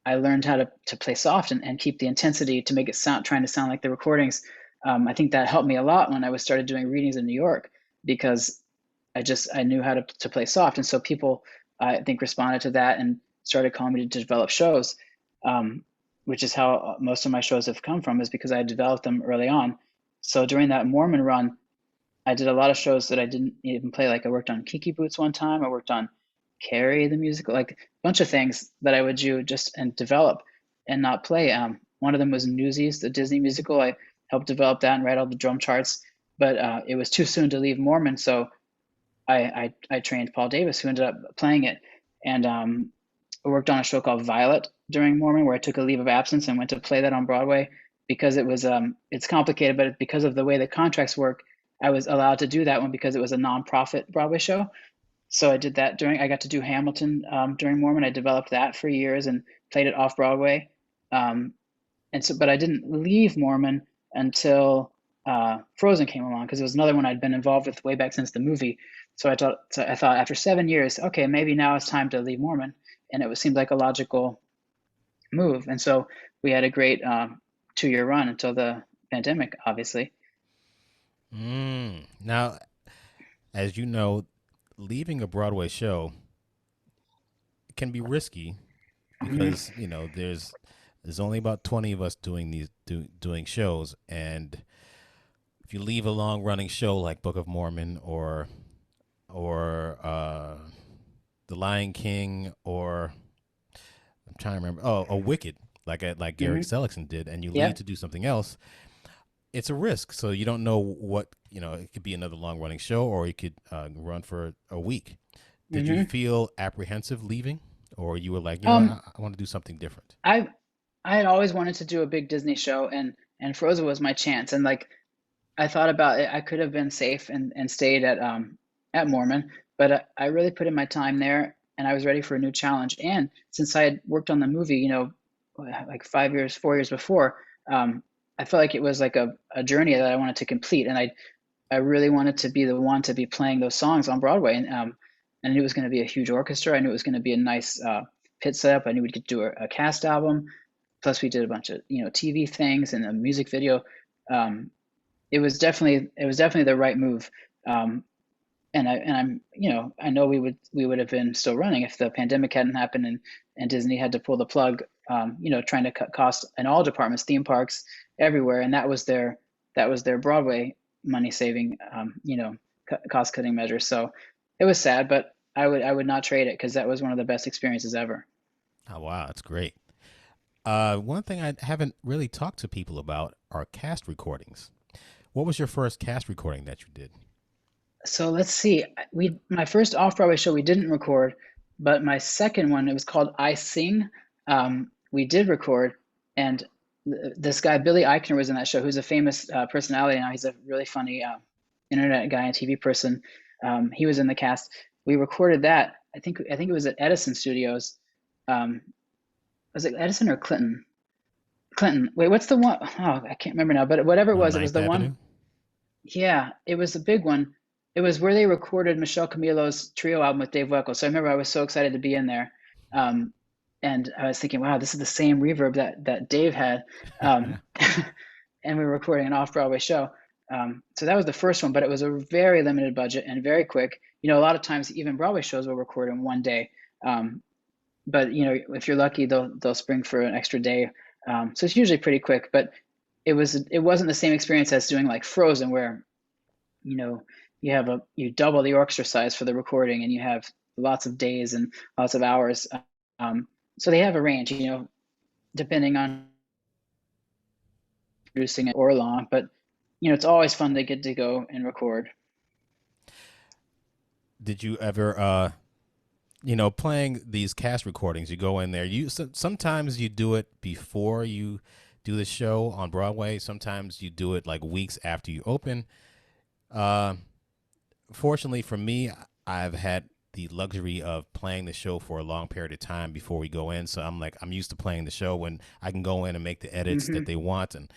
I learned how to play soft and keep the intensity to make it sound, trying to sound like the recordings. I think that helped me a lot when I was started doing readings in New York because I knew how to play soft. And so people, I think, responded to that and started calling me to develop shows, um, which is how most of my shows have come from, is because I developed them early on. So during that Mormon run, I did a lot of shows that I didn't even play. Like I worked on Kinky Boots one time. I worked on Carrie the musical, like a bunch of things that I would do just and develop and not play. One of them was Newsies, the Disney musical. I helped develop that and write all the drum charts, but it was too soon to leave Mormon, so I trained Paul Davis, who ended up playing it, and I worked on a show called Violet during Mormon, where I took a leave of absence and went to play that on Broadway because it's complicated, but because of the way the contracts work, I was allowed to do that one because it was a nonprofit Broadway show. So I did that I got to do Hamilton during Mormon. I developed that for years and played it off Broadway. Um, but I didn't leave Mormon until Frozen came along because it was another one I'd been involved with way back since the movie. So I thought after 7 years, okay, maybe now it's time to leave Mormon, and seemed like a logical move. And so we had a great 2 year run until the pandemic, obviously. Now, as you know, leaving a Broadway show can be risky Hmm. because there's only about 20 of us doing shows, and if you leave a long running show like Book of Mormon or The Lion King, or I'm trying to remember. Oh, a Wicked, like Gary Hmm. Seligson did, and you leave Yeah. to do something else. It's a risk, so you don't know what It could be another long running show, or it could run for a week. Did you Hmm. feel apprehensive leaving, or you were like, Um, I want to do something different? I I had always wanted to do a big Disney show, and Frozen was my chance. And like I thought about it, I could have been safe and stayed at Mormon, but I really put in my time there, and I was ready for a new challenge. And since I had worked on the movie, like 5 years, 4 years before, I felt like it was like a journey that I wanted to complete, and I really wanted to be the one to be playing those songs on Broadway, and I knew it was going to be a huge orchestra. I knew it was going to be a nice pit setup. I knew we'd get to do a cast album. Plus, we did a bunch of TV things and a music video. Um, it was definitely the right move. Um, and I know we would have been still running if the pandemic hadn't happened and Disney had to pull the plug. Trying to cut costs in all departments, theme parks, everywhere, and that was their Broadway money saving, cost cutting measure. So it was sad, but I would not trade it because that was one of the best experiences ever. Oh wow, that's great. One thing I haven't really talked to people about are cast recordings. What was your first cast recording that you did? So let's see. We My first off-Broadway show we didn't record, but my second one, it was called I Sing. We did record, and this guy Billy Eichner was in that show, who's a famous personality now. He's a really funny internet guy and TV person. He was in the cast. We recorded that. I think it was at Edison Studios. Um, was it Edison or Clinton? Clinton. Wait, what's the one? Oh, I can't remember now. But whatever On it was Ninth the one. Avenue? Yeah, it was a big one. It was where they recorded Michelle Camillo's trio album with Dave Weckl. So I remember I was so excited to be in there. Um, and I was thinking, wow, this is the same reverb that Dave had. Um, and we were recording an off-Broadway show. So that was the first one, but it was a very limited budget and very quick. A lot of times even Broadway shows will record in one day. Um, but if you're lucky, they'll spring for an extra day. So it's usually pretty quick, but it wasn't the same experience as doing like Frozen, where you know you double the orchestra size for the recording, and you have lots of days and lots of hours. Um, so they have a range, depending on producing it or long, but it's always fun to get to go and record. Did you ever, playing these cast recordings? You go in there. Sometimes you do it before you do the show on Broadway. Sometimes you do it like weeks after you open. Uh, Fortunately for me, I've had the luxury of playing the show for a long period of time before we go in. So I'm used to playing the show when I can go in and make the edits that Hmm. they want, and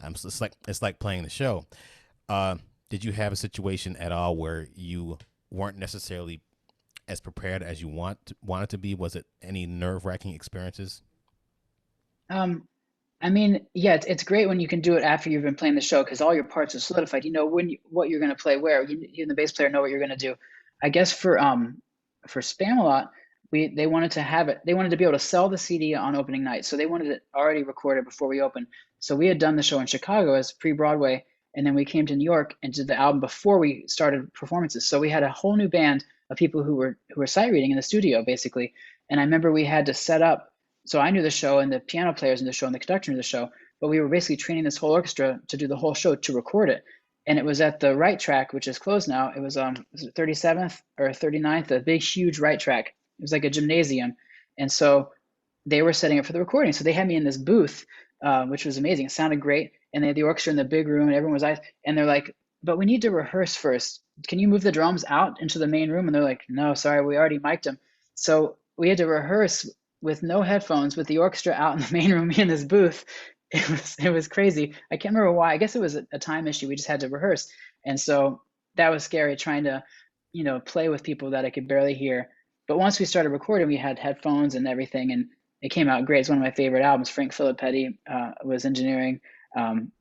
it's like playing the show. Uh, did you have a situation at all where you weren't necessarily as prepared as you wanted to be? Was it any nerve wracking experiences? Um, I mean, yeah, it's great when you can do it after you've been playing the show because all your parts are solidified. You know what you're going to play where. You and the bass player know what you're going to do. I guess for Spamalot, they wanted to have it. They wanted to be able to sell the CD on opening night, so they wanted it already recorded before we opened. So we had done the show in Chicago as pre-Broadway, and then we came to New York and did the album before we started performances. So we had a whole new band of people who were sight reading in the studio basically. And I remember we had to set up, so I knew the show and the piano players in the show and the conductor in the show, but we were basically training this whole orchestra to do the whole show to record it. And it was at the right track, which is closed now. It was it 37th or 39th, a big huge right track. It was like a gymnasium. And so they were setting up for the recording. So they had me in this booth, which was amazing. It sounded great. And they had the orchestra in the big room and everyone was out. And they're like, but we need to rehearse first. Can you move the drums out into the main room? And they're like, no, sorry, we already mic'd them. So we had to rehearse with no headphones, with the orchestra out in the main room, me in this booth. It was crazy. I can't remember why. I guess it was a time issue. We just had to rehearse, and so that was scary trying to, play with people that I could barely hear. But once we started recording, we had headphones and everything, and it came out great. It's one of my favorite albums. Frank Filippetti was engineering, um,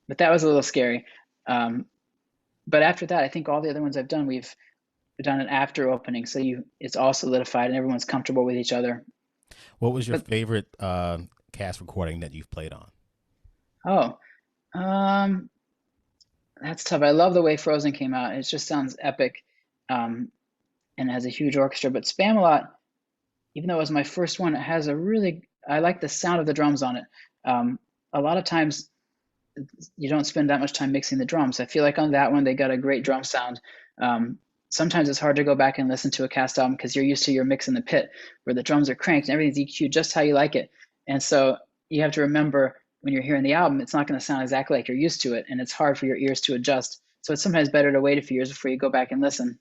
but that was a little scary. Um, but after that, I think all the other ones I've done, we've done it after opening, so it's all solidified and everyone's comfortable with each other. What was your But favorite cast recording that you've played on? oh, um, that's tough. I love the way Frozen came out. It just sounds epic. Um, and has a huge orchestra. But Spamalot, even though it was my first one, it has a really, I like the sound of the drums on it. A lot of times you don't spend that much time mixing the drums. I feel like on that one they got a great drum sound. Um, Sometimes it's hard to go back and listen to a cast album because you're used to your mix in the pit where the drums are cranked and everything's EQ'd just how you like it. And so you have to remember when you're hearing the album, it's not going to sound exactly like you're used to it, and it's hard for your ears to adjust. So it's sometimes better to wait a few years before you go back and listen.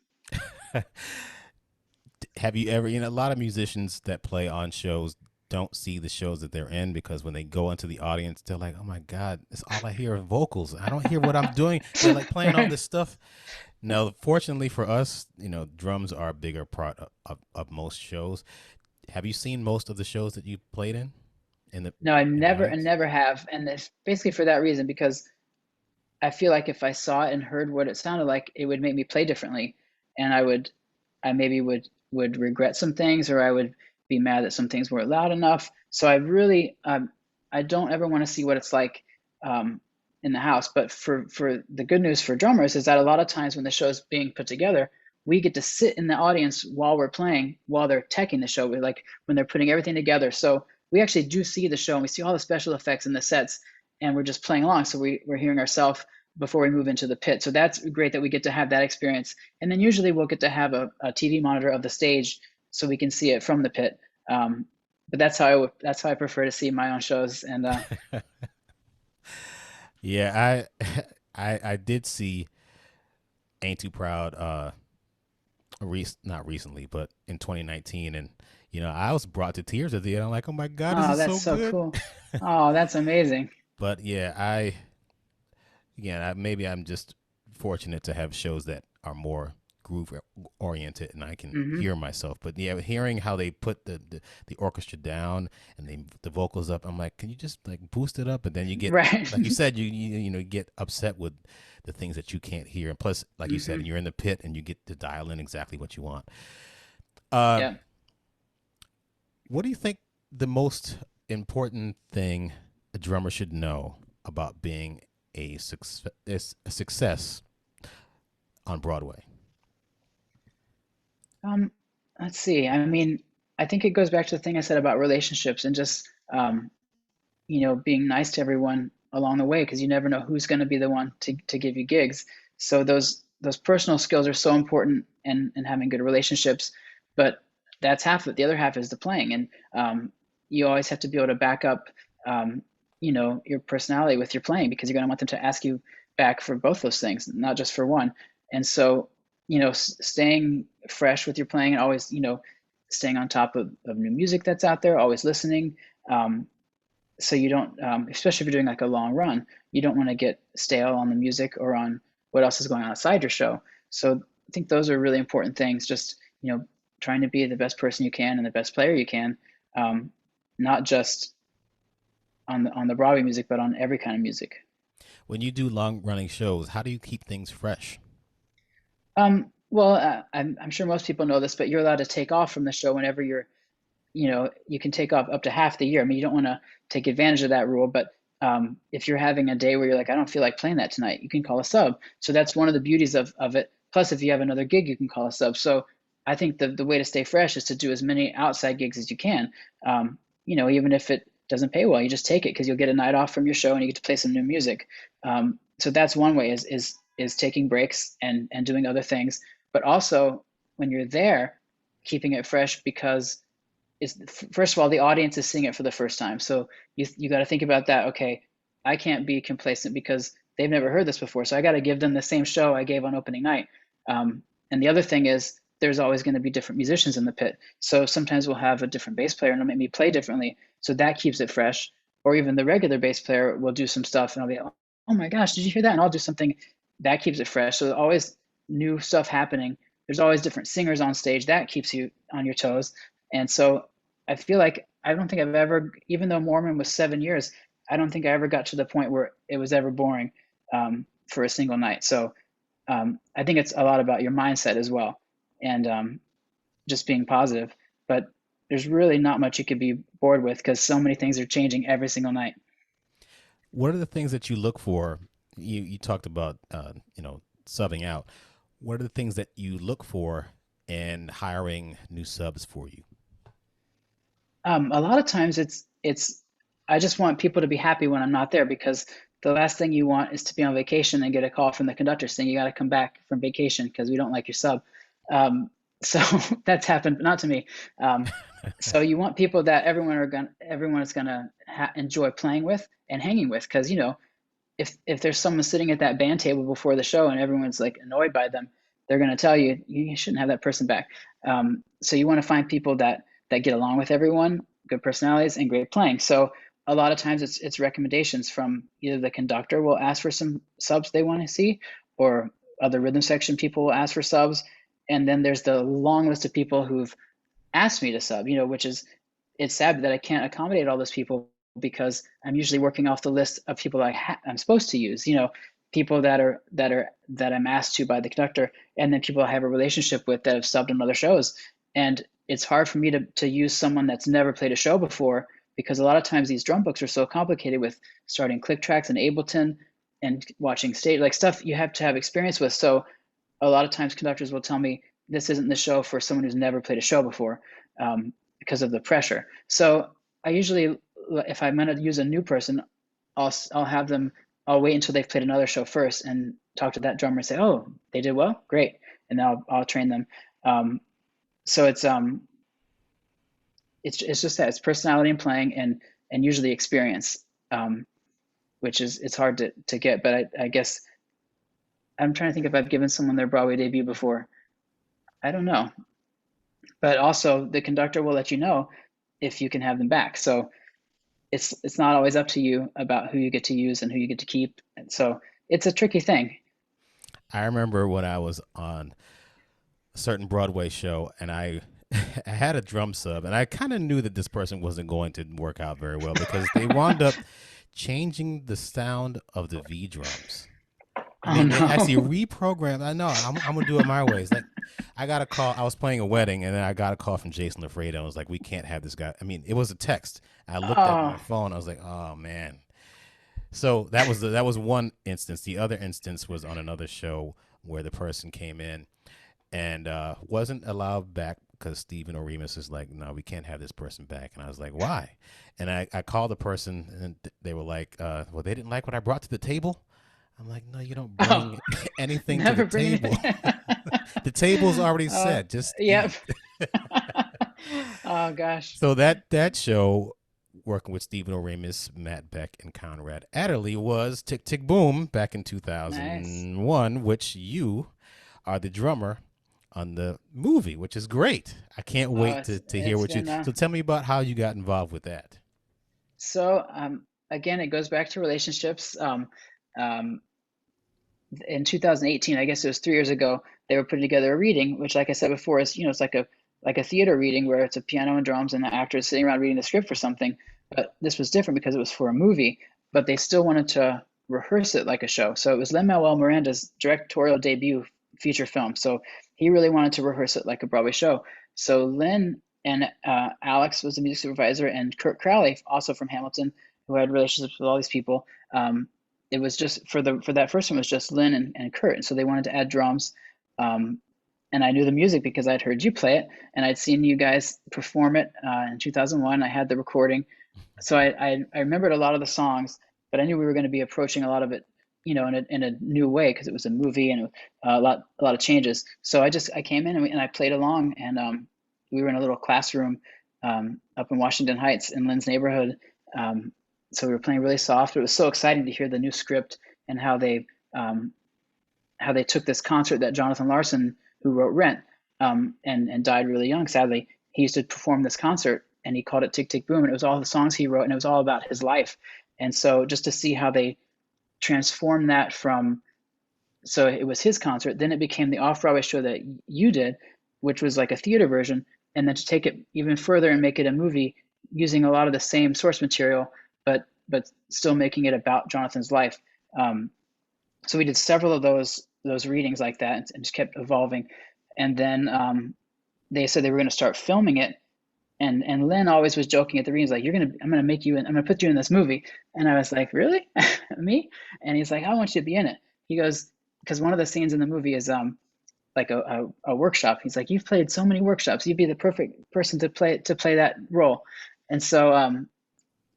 Have you ever, a lot of musicians that play on shows don't see the shows that they're in because when they go into the audience, they're like, oh my God, it's all I hear are vocals. I don't hear what I'm doing. They're like playing all this stuff. No, fortunately for us, drums are a bigger part of most shows. Have you seen most of the shows that you played in the No, in the I audience? never have, and it's basically for that reason because I feel like if I saw it and heard what it sounded like, it would make me play differently, and I maybe would regret some things, or I would be mad that some things weren't loud enough. So I don't ever want to see what it's like in the house. But for the good news for drummers is that a lot of times when the show's being put together, we get to sit in the audience while we're playing, while they're teching the show. We like when they're putting everything together. So we actually do see the show and we see all the special effects and the sets, and we're just playing along. So we're hearing ourselves before we move into the pit. So that's great that we get to have that experience. And then usually we'll get to have a TV monitor of the stage so we can see it from the pit. But that's how I prefer to see my own shows. And Yeah, I did see Ain't Too Proud not recently, but in 2019, and I was brought to tears at the end. I'm like, oh my God, this oh, is that's so so good. cool. Oh, that's amazing. But yeah, maybe I'm just fortunate to have shows that are more groove oriented and I can Hmm. hear myself. But yeah, hearing how they put the orchestra down and the vocals up, I'm like, can you just like boost it up? And then you get, Right. like you said, you get upset with the things that you can't hear. And plus, like you said, Hmm. you're in the pit and you get to dial in exactly what you want. Uh, Yeah. what do you think the most important thing a drummer should know about being a success on Broadway? Um, let's see. I mean, I think it goes back to the thing I said about relationships and just being nice to everyone along the way because you never know who's going to be the one to give you gigs. So those personal skills are so important and having good relationships, but that's half of it. The other half is the playing, and you always have to be able to back up, your personality with your playing because you're going to want them to ask you back for both those things, not just for one. And so, staying fresh with your playing and always, staying on top of new music that's out there, always listening. So you don't, especially if you're doing like a long run, you don't want to get stale on the music or on what else is going on outside your show. So I think those are really important things. Just trying to be the best person you can and the best player you can, not just on the Broadway music, but on every kind of music. When you do long running shows, how do you keep things fresh? Well, I'm sure most people know this, but you're allowed to take off from the show whenever you can take off up to half the year. I mean, you don't want to take advantage of that rule, but if you're having a day where you're like, I don't feel like playing that tonight, you can call a sub. So that's one of the beauties of it. Plus, if you have another gig, you can call a sub. So I think the way to stay fresh is to do as many outside gigs as you can. Even if it doesn't pay well, you just take it because you'll get a night off from your show and you get to play some new music. So that's one way is taking breaks and doing other things, but also when you're there, keeping it fresh because is first of all the audience is seeing it for the first time, so you got to think about that. Okay, I can't be complacent because they've never heard this before, so I got to give them the same show I gave on opening night. And the other thing is there's always going to be different musicians in the pit, so sometimes we'll have a different bass player and it'll make me play differently, so that keeps it fresh. Or even the regular bass player will do some stuff and I'll be, oh my gosh, did you hear that? And I'll do something that keeps it fresh. So always new stuff happening. There's always different singers on stage that keeps you on your toes. And so I feel like I don't think I've ever, even though Mormon was 7 years, I don't think I ever got to the point where it was ever boring for a single night. So I think it's a lot about your mindset as well and just being positive. But there's really not much you could be bored with because so many things are changing every single night. What are the things that you look for? You talked about subbing out. What are the things that you look for and hiring new subs for you? A lot of times it's I just want people to be happy when I'm not there because the last thing you want is to be on vacation and get a call from the conductor saying you got to come back from vacation because we don't like your sub. Um, so that's happened, but not to me. Um, so you want people that everyone is gonna enjoy playing with and hanging with because if there's someone sitting at that band table before the show and everyone's like annoyed by them, they're going to tell you you shouldn't have that person back. So you want to find people that get along with everyone, good personalities, and great playing. So a lot of times it's recommendations from either the conductor will ask for some subs they want to see, or other rhythm section people will ask for subs, and then there's the long list of people who've asked me to sub. Which is it's sad that I can't accommodate all those people because I'm usually working off the list of people I'm supposed to use. People that I'm asked to by the conductor, and then people I have a relationship with that have subbed on other shows. And it's hard for me to use someone that's never played a show before because a lot of times these drum books are so complicated with starting click tracks in Ableton and watching stage like stuff you have to have experience with. So a lot of times conductors will tell me this isn't the show for someone who's never played a show before because of the pressure. So I usually, if I'm going to use a new person, I'll have them. I'll wait until they've played another show first and talk to that drummer and say, "Oh, they did well, great," and then I'll train them. So it's just that it's personality and playing and usually experience, which is it's hard to get. But I guess I'm trying to think if I've given someone their Broadway debut before. I don't know, but also the conductor will let you know if you can have them back. So it's not always up to you about who you get to use and who you get to keep. And so it's a tricky thing. I remember when I was on a certain Broadway show and I I had a drum sub and I kind of knew that this person wasn't going to work out very well because they wound up changing the sound of the V drums. I Oh mean, they no. actually reprogrammed. I know. I'm gonna do it my way. It's like I got a call. I was playing a wedding, and then I got a call from Jason LaFreda. I was like, "We can't have this guy." I mean, it was a text. I looked at my Oh, phone. I was like, "Oh man." So that was one instance. The other instance was on another show where the person came in and wasn't allowed back because Stephen Oremus is like, "No, we can't have this person back." And I was like, "Why?" And I called the person, and they were like, "Well, they didn't like what I brought to the table." I'm like, no, you don't oh, bring anything to the never bring table. anything. The table's already uh, set. Just yep. eat. Oh gosh. So that show, working with Stephen Oremus, Matt Beck, and Conrad Adderley, was Tick Tick Boom back in Nice. 2001, which you are the drummer on the movie, which is great. I can't Oh, wait it's to hear it's what you. been So tell me about how you got involved with that. so again it goes back to relationships. Um, in 2018, I guess it was 3 years ago, they were putting together a reading, which, like I said before, is it's like a theater reading where it's a piano and drums and the actors sitting around reading the script for something. But this was different because it was for a movie, but they still wanted to rehearse it like a show. So it was Lin-Manuel Miranda's directorial debut feature film. So he really wanted to rehearse it like a Broadway show. So Lynn and Alex was the music supervisor, and Kurt Crowley, also from Hamilton, who had relationships with all these people. It was just for that first one was just Lynn and Kurt, and so they wanted to add drums. Um, and I knew the music because I'd heard you play it, and I'd seen you guys perform it in 2001. I had the recording, so I remembered a lot of the songs, but I knew we were going to be approaching a lot of it, in a new way because it was a movie and a lot of changes. So I came in and I played along, and we were in a little classroom up in Washington Heights in Lynn's neighborhood. Um, so we were playing really soft. It was so exciting to hear the new script and um, how they took this concert that Jonathan Larson, who wrote Rent, and died really young, sadly. He used to perform this concert, and he called it Tick Tick Boom, and it was all the songs he wrote, and it was all about his life. And so just to see how they transformed that from so it was his concert, then it became the off Broadway show that you did, which was like a theater version, and then to take it even further and make it a movie using a lot of the same source material, but still making it about Jonathan's life. Um, so we did several of those readings like that and just kept evolving. And then they said they were going to start filming it. And Lynn always was joking at the readings like, I'm gonna make you I'm gonna put you in this movie. And I was like, really? Me? And he's like, I want you to be in it. He goes, because one of the scenes in the movie is like a workshop. He's like, you've played so many workshops. You'd be the perfect person to play that role. And so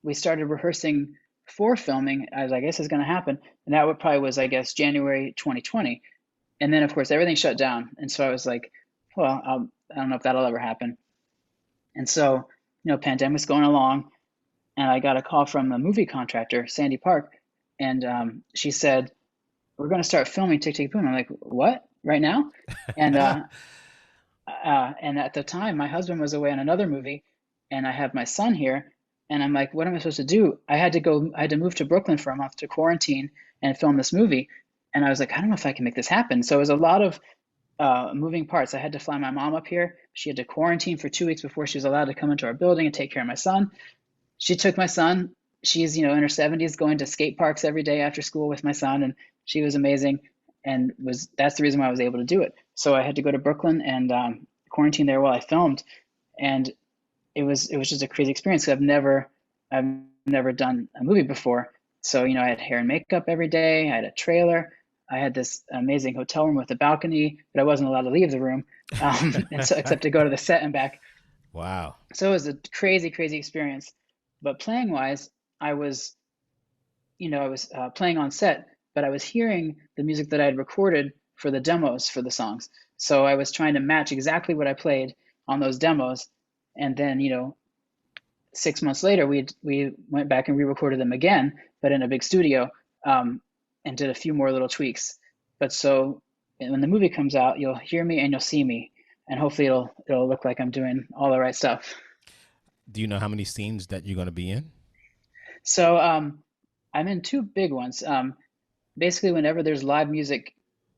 we started rehearsing for filming as I guess is going to happen. And that would probably was, I guess, January 2020. And then of course everything shut down. And so I was like, well, I don't know if that'll ever happen. And so, pandemic's going along, and I got a call from a movie contractor, Sandy Park, and she said, "We're going to start filming Tick Tick Boom." I'm like, "What? Right now?" And and at the time, my husband was away on another movie, and I have my son here, and I'm like, "What am I supposed to do?" I had to move to Brooklyn for a month to quarantine and film this movie, and I was like, "I don't know if I can make this happen." So it was a lot of moving parts. I had to fly my mom up here. She had to quarantine for 2 weeks before she was allowed to come into our building and take care of my son. She took my son. She's, in her 70s, going to skate parks every day after school with my son, and she was amazing. And that's the reason why I was able to do it. So I had to go to Brooklyn and quarantine there while I filmed, and it was just a crazy experience. I've never done a movie before. So I had hair and makeup every day. I had a trailer. I had this amazing hotel room with a balcony, but I wasn't allowed to leave the room, and so except to go to the set and back. Wow. So it was a crazy, crazy experience. But playing wise, I was playing on set, but I was hearing the music that I had recorded for the demos for the songs. So I was trying to match exactly what I played on those demos, and then 6 months later, we went back and re-recorded them again, but in a big studio, and did a few more little tweaks. But so when the movie comes out, you'll hear me and you'll see me, and hopefully it'll look like I'm doing all the right stuff. Do you know how many scenes that you're going to be in? So I'm in two big ones. Basically, whenever there's live music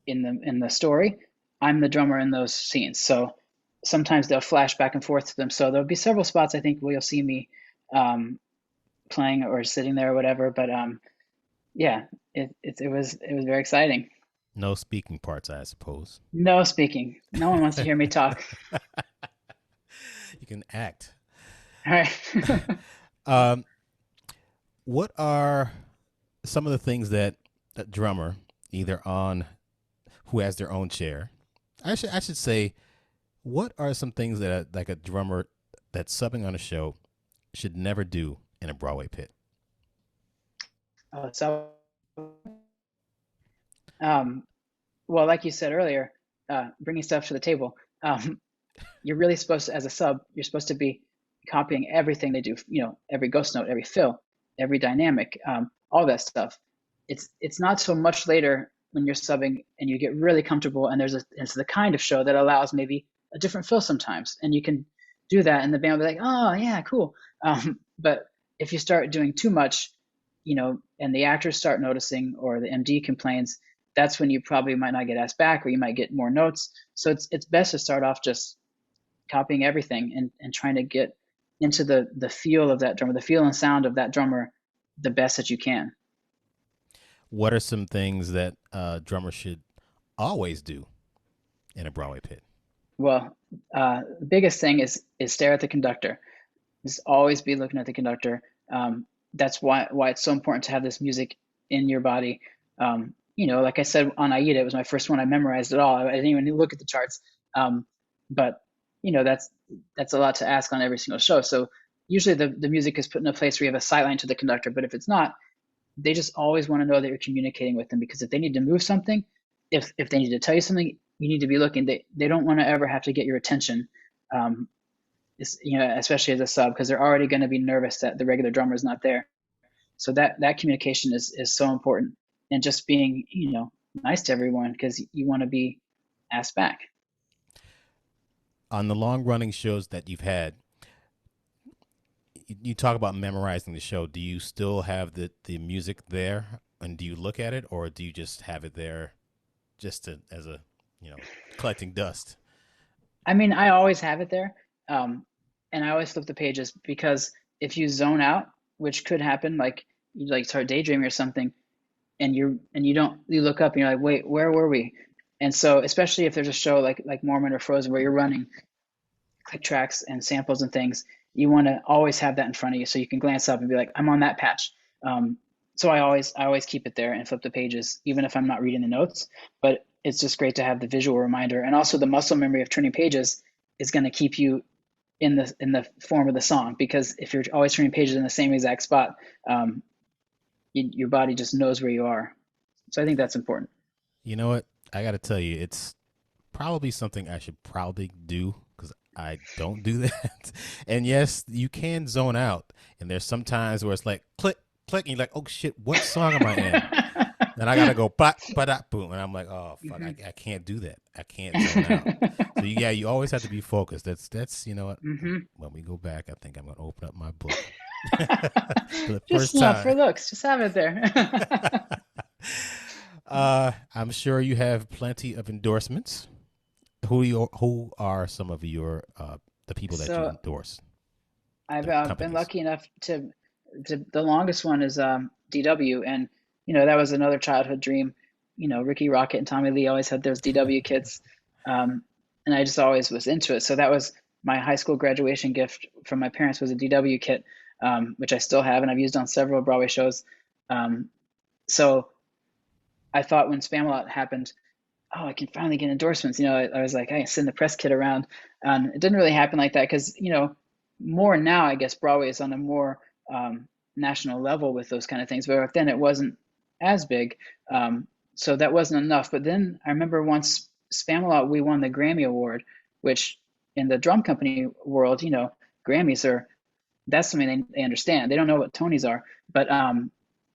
in the story, I'm the drummer in those scenes. So sometimes they'll flash back and forth to them. So there'll be several spots I think where you'll see me um, playing or sitting there or whatever. But yeah, it was very exciting. No speaking parts, I suppose. No speaking. No one wants to hear me talk. You can act. All right. Um, what are some of the things that a drummer, either on who has their own chair, I should say, what are some things that like a drummer that's subbing on a show should never do in a Broadway pit? So, um, well, like you said earlier, bringing stuff to the table. You're really supposed to, as a sub, you're supposed to be copying everything they do. Every ghost note, every fill, every dynamic, all that stuff. It's not so much later when you're subbing and you get really comfortable, and it's the kind of show that allows maybe a different fill sometimes, and you can do that, and the band will be like, oh yeah, cool. But if you start doing too much, and the actors start noticing or the MD complains, that's when you probably might not get asked back, or you might get more notes. So it's best to start off just copying everything and trying to get into the feel of that drummer, the feel and sound of that drummer the best that you can. What are some things that drummers should always do in a Broadway pit? Well, the biggest thing is stare at the conductor. Just always be looking at the conductor. That's why it's so important to have this music in your body. Like I said on Aida, it was my first one. I memorized it all. I didn't even look at the charts. But that's a lot to ask on every single show. So usually the music is put in a place where you have a sight line to the conductor. But if it's not, they just always want to know that you're communicating with them, because if they need to move something, if they need to tell you something, you need to be looking. They don't want to ever have to get your attention. Especially as a sub, because they're already going to be nervous that the regular drummer is not there. So that communication is so important, and just being nice to everyone, because you want to be asked back. On the long running shows that you've had, you talk about memorizing the show. Do you still have the music there, and do you look at it, or do you just have it there just as a, collecting dust? I mean, I always have it there, and I always flip the pages, because if you zone out, which could happen, like you like start daydreaming or something, and you look up and you're like, wait, where were we? And so, especially if there's a show like Mormon or Frozen, where you're running click tracks and samples and things, you want to always have that in front of you so you can glance up and be like, I'm on that patch. So I always keep it there and flip the pages, even if I'm not reading the notes. But it's just great to have the visual reminder, and also the muscle memory of turning pages is going to keep you in the form of the song, because if you're always turning pages in the same exact spot, um, your body just knows where you are. So I think that's important. You know what? I got to tell you, it's probably something I should probably do because I don't do that. And yes, you can zone out. And there's some times where it's like click, click, and you're like, oh shit, what song am I in? And I gotta go ba ba da boom, and I'm like, oh fuck, Hmm. I can't do that. I can't zone out. So yeah, you always have to be focused. That's you know what. Hmm. When we go back, I think I'm gonna open up my book for the Just first time. for looks, just have it there. I'm sure you have plenty of endorsements. Who are some of your the people that you So endorse? I've The been companies. lucky enough to the longest one is DW, and that was another childhood dream. Ricky Rocket and Tommy Lee always had those DW kits, um, and I just always was into it. So that was my high school graduation gift from my parents, was a DW kit, which I still have and I've used on several Broadway shows. Um, so I thought when Spamalot happened, oh, I can finally get endorsements. I was like, I send the press kit around. It didn't really happen like that because, more now, I guess Broadway is on a more national level with those kind of things. But back then it wasn't as big. So that wasn't enough. But then I remember once Spamalot, we won the Grammy Award, which in the drum company world, Grammys are, that's something they understand. They don't know what Tonys are. But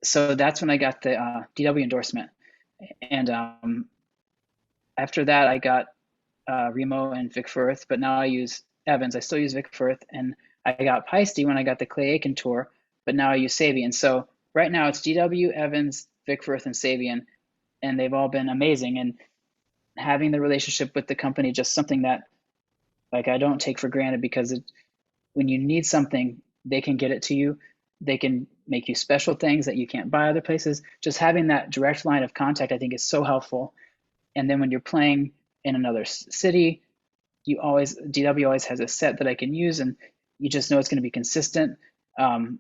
so that's when I got the DW endorsement. And after that, I got Remo and Vic Firth, but now I use Evans. I still use Vic Firth, and I got Peisty when I got the Clay Aiken tour, but now I use Sabian. So right now it's DW, Evans, Vic Firth, and Sabian, and they've all been amazing. And having the relationship with the company, just something that like I don't take for granted, because when you need something, they can get it to you. They can make you special things that you can't buy other places. Just having that direct line of contact, I think, is so helpful. And then when you're playing in another city, DW always has a set that I can use, and you just know it's going to be consistent. Um,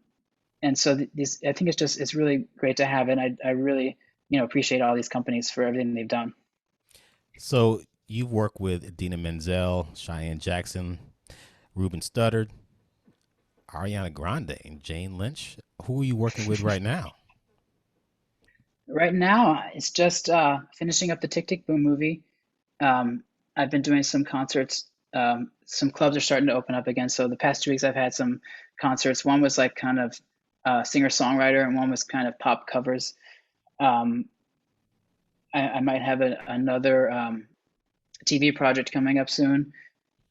and so this, I think it's really great to have, and I really appreciate all these companies for everything they've done. So you've worked with Idina Menzel, Cheyenne Jackson, Ruben Studdard, Ariana Grande, and Jane Lynch. Who are you working with right now? Right now, it's just finishing up the Tick Tick Boom movie. I've been doing some concerts. Some clubs are starting to open up again. So the past 2 weeks, I've had some concerts. One was like kind of singer-songwriter, and one was kind of pop covers. Um, I might have another TV project coming up soon.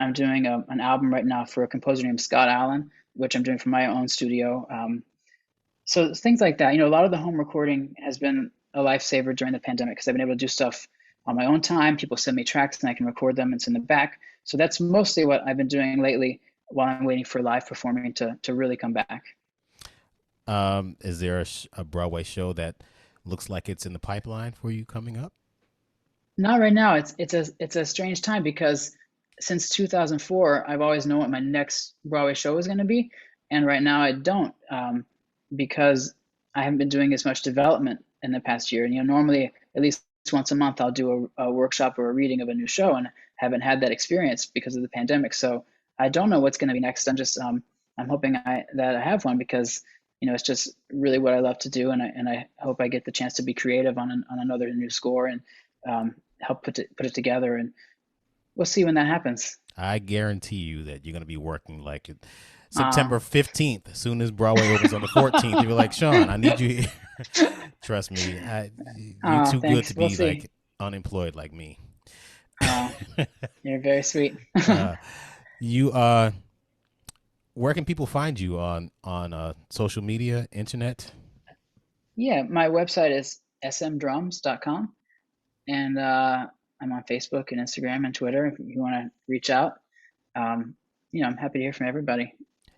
I'm doing an album right now for a composer named Scott Allen, which I'm doing for my own studio. So things like that. A lot of the home recording has been a lifesaver during the pandemic because I've been able to do stuff on my own time. People send me tracks and I can record them and send them back. So that's mostly what I've been doing lately while I'm waiting for live performing to really come back. Is there a Broadway show that looks like it's in the pipeline for you coming up? Not right now. It's a strange time because since 2004, I've always known what my next Broadway show is going to be, and right now I don't, because I haven't been doing as much development in the past year. And normally at least once a month I'll do a workshop or a reading of a new show, and haven't had that experience because of the pandemic. So I don't know what's going to be next. I'm hoping that I have one, because it's just really what I love to do, and I hope I get the chance to be creative on another new score, and um, help put it together, and we'll see when that happens. I guarantee you that you're going to be working like Uh, September 15th. As soon as Broadway opens on the 14th, you'll be like, Sean, I need you here. Trust me, you too good to Thanks. We'll be see. like unemployed like me. Uh, you're very sweet. uh, you where can people find you on social media, internet? Yeah, my website is smdrums.com, and I'm on Facebook and Instagram and Twitter if you want to reach out. Um, I'm happy to hear from everybody.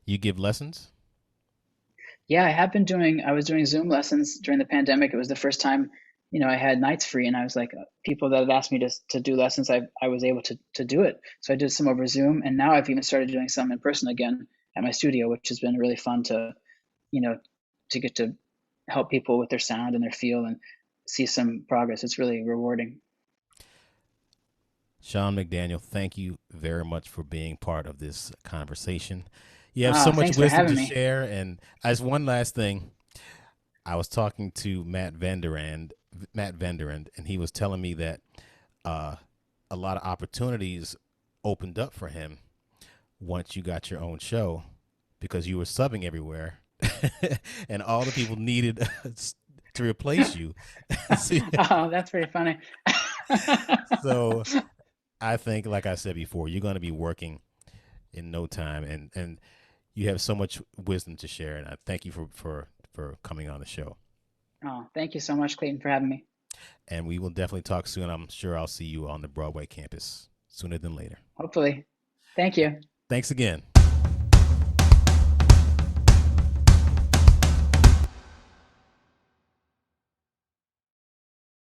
You give lessons? Yeah, I was doing Zoom lessons during the pandemic. It was the first time, I had nights free, and I was like, people that had asked me to do lessons, I was able to do it. So I did some over Zoom, and now I've even started doing some in person again at my studio, which has been really fun you know, to get to help people with their sound and their feel and see some progress. It's really rewarding. Sean McDaniel, thank you very much for being part of this conversation. You have so much Thanks for wisdom having to me. share. And as one last thing, I was talking to Matt Vanderand, and he was telling me that uh, a lot of opportunities opened up for him once you got your own show because you were subbing everywhere, and all the people needed to replace you. Oh, that's pretty funny. So I think, like I said before, you're going to be working in no time, and you have so much wisdom to share. And I thank you for coming on the show. Oh, thank you so much, Clayton, for having me. And we will definitely talk soon. I'm sure I'll see you on the Broadway campus sooner than later. Hopefully. Thank you. Thanks again.